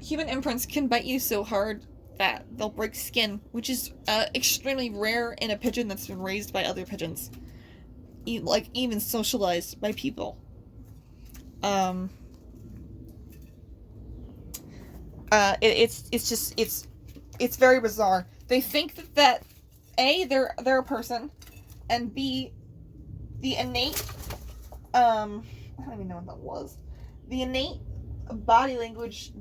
A: Human imprints can bite you so hard that they'll break skin, which is extremely rare in a pigeon that's been raised by other pigeons. Like, even socialized by people. It's very bizarre. They think that A, they're a person, and B, the innate, I don't even know what that was. The innate body language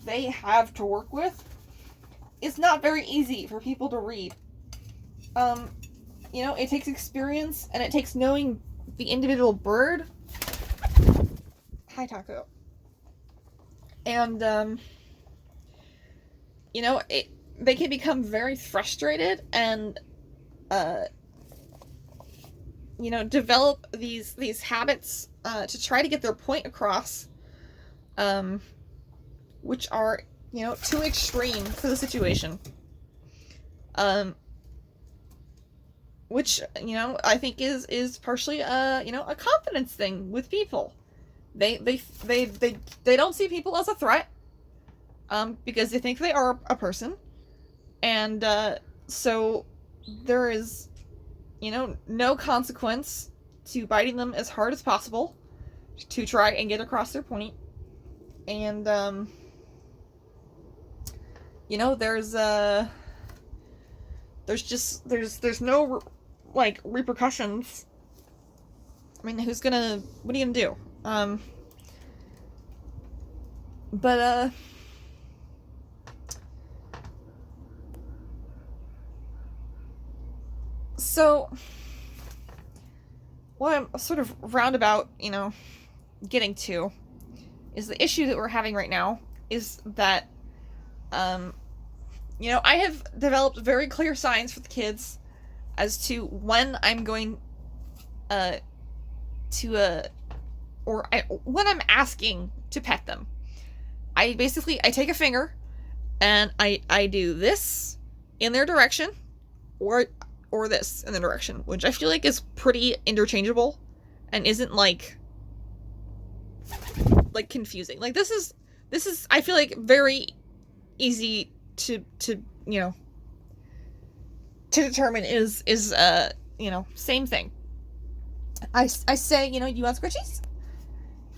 A: they have to work with is not very easy for people to read. You know, it takes experience, and it takes knowing the individual bird. Hi, Taco. And, you know, they can become very frustrated and, you know, develop these habits to try to get their point across, which are, you know, too extreme for the situation. Which, you know, I think is partially you know, a confidence thing with people. They don't see people as a threat, because they think they are a person, and so there is, you know, no consequence to biting them as hard as possible to try and get across their point. And, you know, there's no, like, repercussions. I mean, what are you gonna do? But, so, what I'm sort of roundabout, you know, getting to is the issue that we're having right now is that, you know, I have developed very clear signs for the kids as to when I'm going, when I'm asking to pet them. I take a finger and I do this in their direction or this in their direction, which I feel like is pretty interchangeable and isn't like confusing. Like this is I feel like very easy to you know, to determine is you know, same thing. I say, you know, you want scritchies?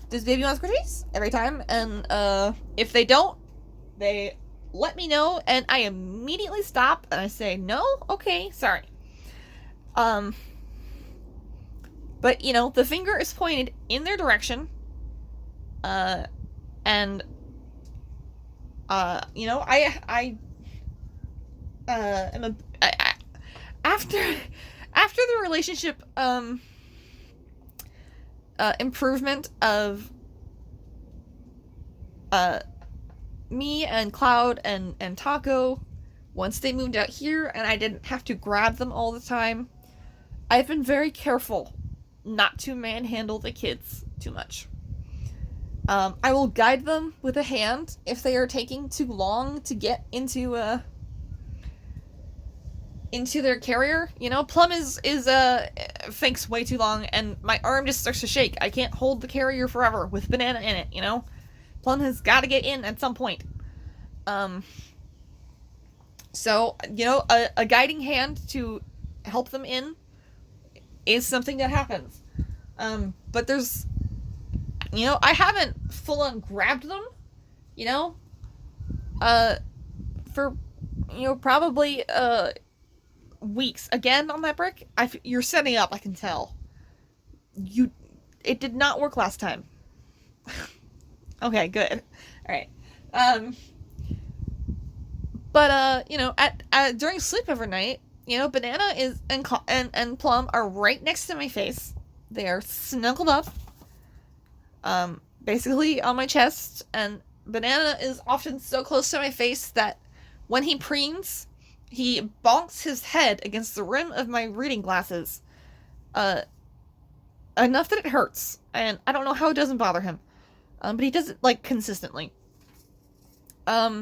A: Does baby want scritchies? Every time. And if they don't, they let me know and I immediately stop and I say, no? Okay, sorry. But you know, the finger is pointed in their direction. And you know, after the relationship improvement of me and Cloud and Taco, once they moved out here and I didn't have to grab them all the time, I've been very careful not to manhandle the kids too much. I will guide them with a hand if they are taking too long to get into their carrier. You know, Plum thinks way too long and my arm just starts to shake. I can't hold the carrier forever with Banana in it, you know? Plum has got to get in at some point. So, you know, a guiding hand to help them in is something that happens. But there's, you know, I haven't full on grabbed them, you know, for, you know, probably, weeks. Again, on that brick, you're setting up, I can tell. It did not work last time. Okay, good. Alright. But, you know, during sleepover night, you know, Banana and Plum are right next to my face. They are snuggled up, basically on my chest, and Banana is often so close to my face that when he preens, he bonks his head against the rim of my reading glasses, enough that it hurts, and I don't know how it doesn't bother him, but he does it, like, consistently. But,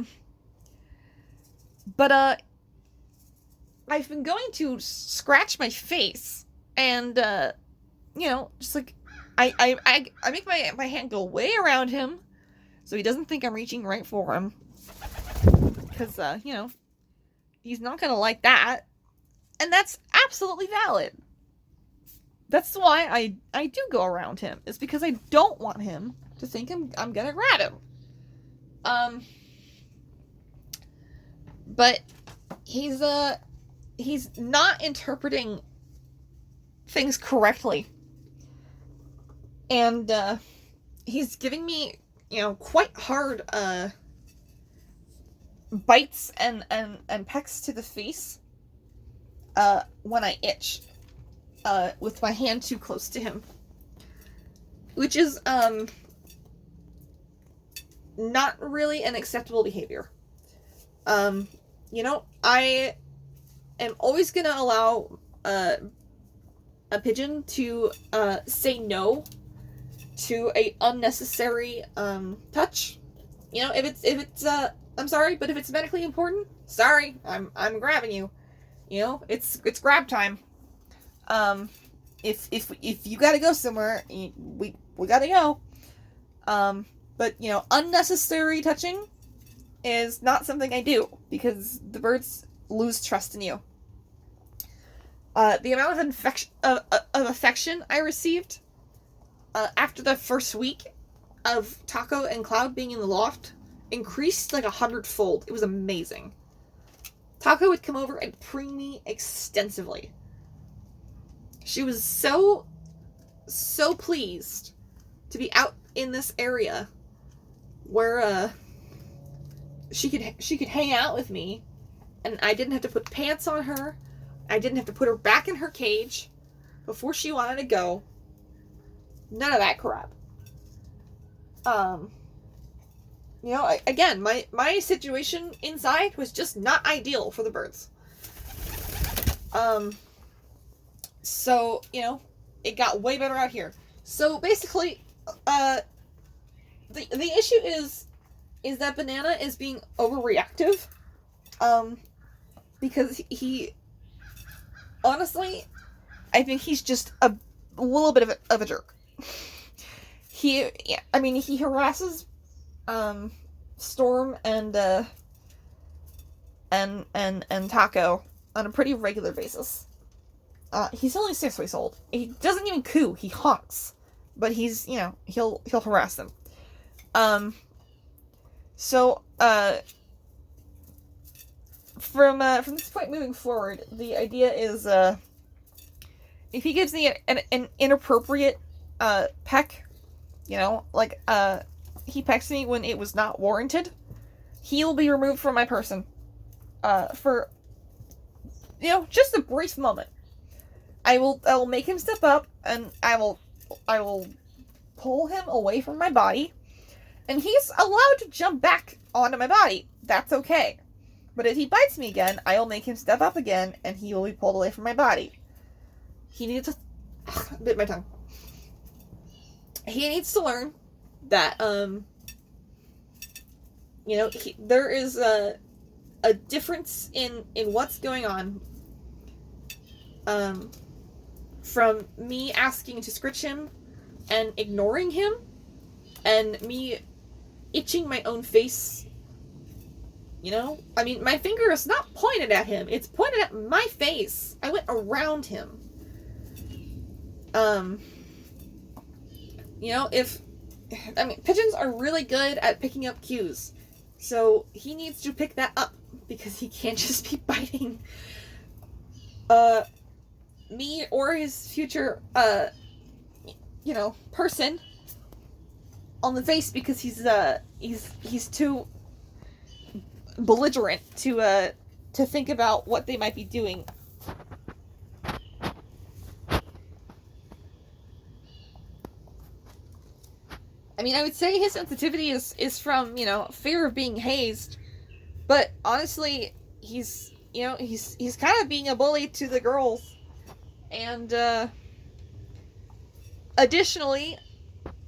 A: I've been going to scratch my face, and, you know, just like, I make my hand go way around him, so he doesn't think I'm reaching right for him, because, you know, he's not gonna like that, and that's absolutely valid. That's why I do go around him, is because I don't want him to think I'm gonna grab him. But he's not interpreting things correctly. And, he's giving me, you know, quite hard, bites and pecks to the face, when I itch, with my hand too close to him. Which is, not really an acceptable behavior. You know, I am always gonna allow, a pigeon to, say no to a unnecessary, touch. You know, if it's, I'm sorry, but if it's medically important, sorry, I'm grabbing you. You know, it's grab time. If you gotta go somewhere, we gotta go. But, you know, unnecessary touching is not something I do, because the birds lose trust in you. The amount of affection I received, after the first week of Taco and Cloud being in the loft increased like 100-fold. It was amazing. Taco would come over and preen me extensively. She was so pleased to be out in this area where she could hang out with me, and I didn't have to put pants on her. I didn't have to put her back in her cage before she wanted to go. None of that crap. You know, again, my situation inside was just not ideal for the birds. So, you know, it got way better out here. So basically, the issue is that Banana is being overreactive. Because he, honestly, I think he's just a little bit of a jerk. He harasses Storm and Taco on a pretty regular basis. He's only 6 weeks old. He doesn't even coo. He honks, but he's, you know, he'll harass them. From this point moving forward, the idea is if he gives me an inappropriate peck, you know, like he pecks me when it was not warranted, he will be removed from my person for, you know, just a brief moment. I will make him step up, and I will pull him away from my body, and he's allowed to jump back onto my body. That's okay. But if he bites me again, I will make him step up again, and he will be pulled away from my body. He needs to... bit my tongue. He needs to learn that, you know, there is a difference in what's going on, from me asking to scritch him and ignoring him, and me itching my own face. You know? I mean, my finger is not pointed at him. It's pointed at my face. I went around him. You know, pigeons are really good at picking up cues. So, he needs to pick that up, because he can't just be biting me or his future, you know, person on the face, because he's too belligerent to think about what they might be doing. I mean, I would say his sensitivity is from, you know, fear of being hazed, but honestly, he's kind of being a bully to the girls, and additionally,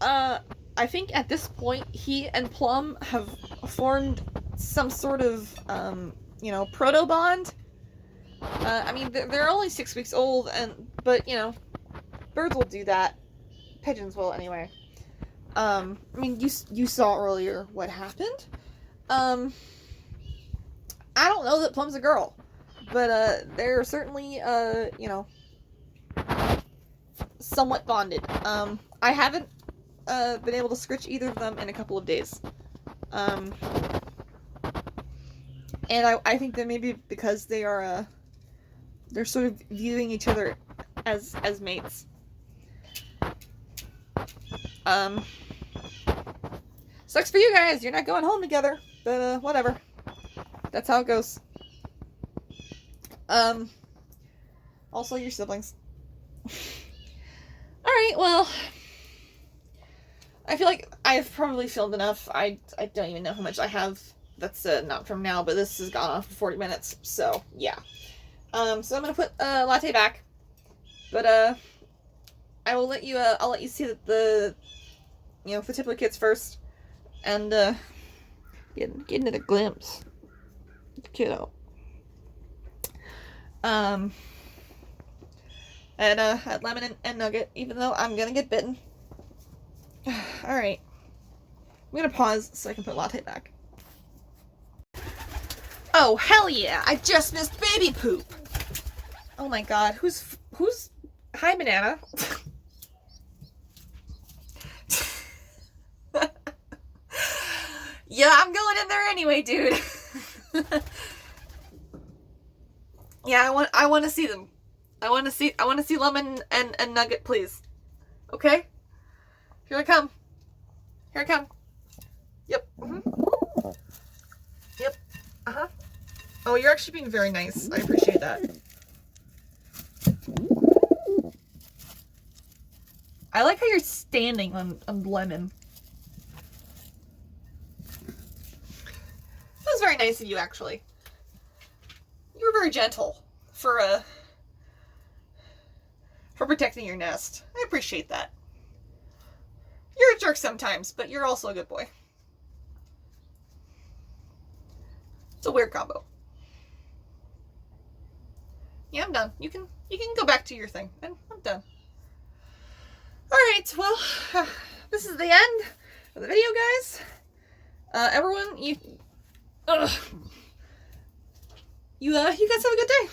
A: I think at this point he and Plum have formed some sort of, you know, proto-bond. I mean, they're only 6 weeks old, but, you know, birds will do that. Pigeons will, anyway. I mean, you saw earlier what happened. I don't know that Plum's a girl, but, they're certainly, you know, somewhat bonded. I haven't, been able to scritch either of them in a couple of days. And I think that maybe because they are, they're sort of viewing each other as mates. Sucks for you guys, you're not going home together, but, whatever. That's how it goes. Also your siblings. Alright, well, I feel like I've probably filmed enough. I don't even know how much I have. That's not from now, but this has gone on for 40 minutes, so yeah. So I'm gonna put Latte back, but I will let you I'll let you see the you know, Fatiplicates first, and getting at a glimpse of the kiddo. At Lemon and Nugget, even though I'm gonna get bitten. Alright. I'm gonna pause so I can put Latte back. Oh, hell yeah! I just missed baby poop! Oh my god, who's... Hi, Banana. Yeah, I'm going in there anyway, dude. Yeah, I want to see them. I want to see Lemon and Nugget, please. Okay? Here I come. Here I come. Yep. Mm-hmm. Yep. Uh-huh. Oh, you're actually being very nice. I appreciate that. I like how you're standing on Lemon. That was very nice of you, actually. You were very gentle for protecting your nest. I appreciate that. You're a jerk sometimes, but you're also a good boy. It's a weird combo. Yeah, I'm done. You can go back to your thing. I'm done. Alright, well, this is the end of the video, guys. Everyone, you guys have a good day.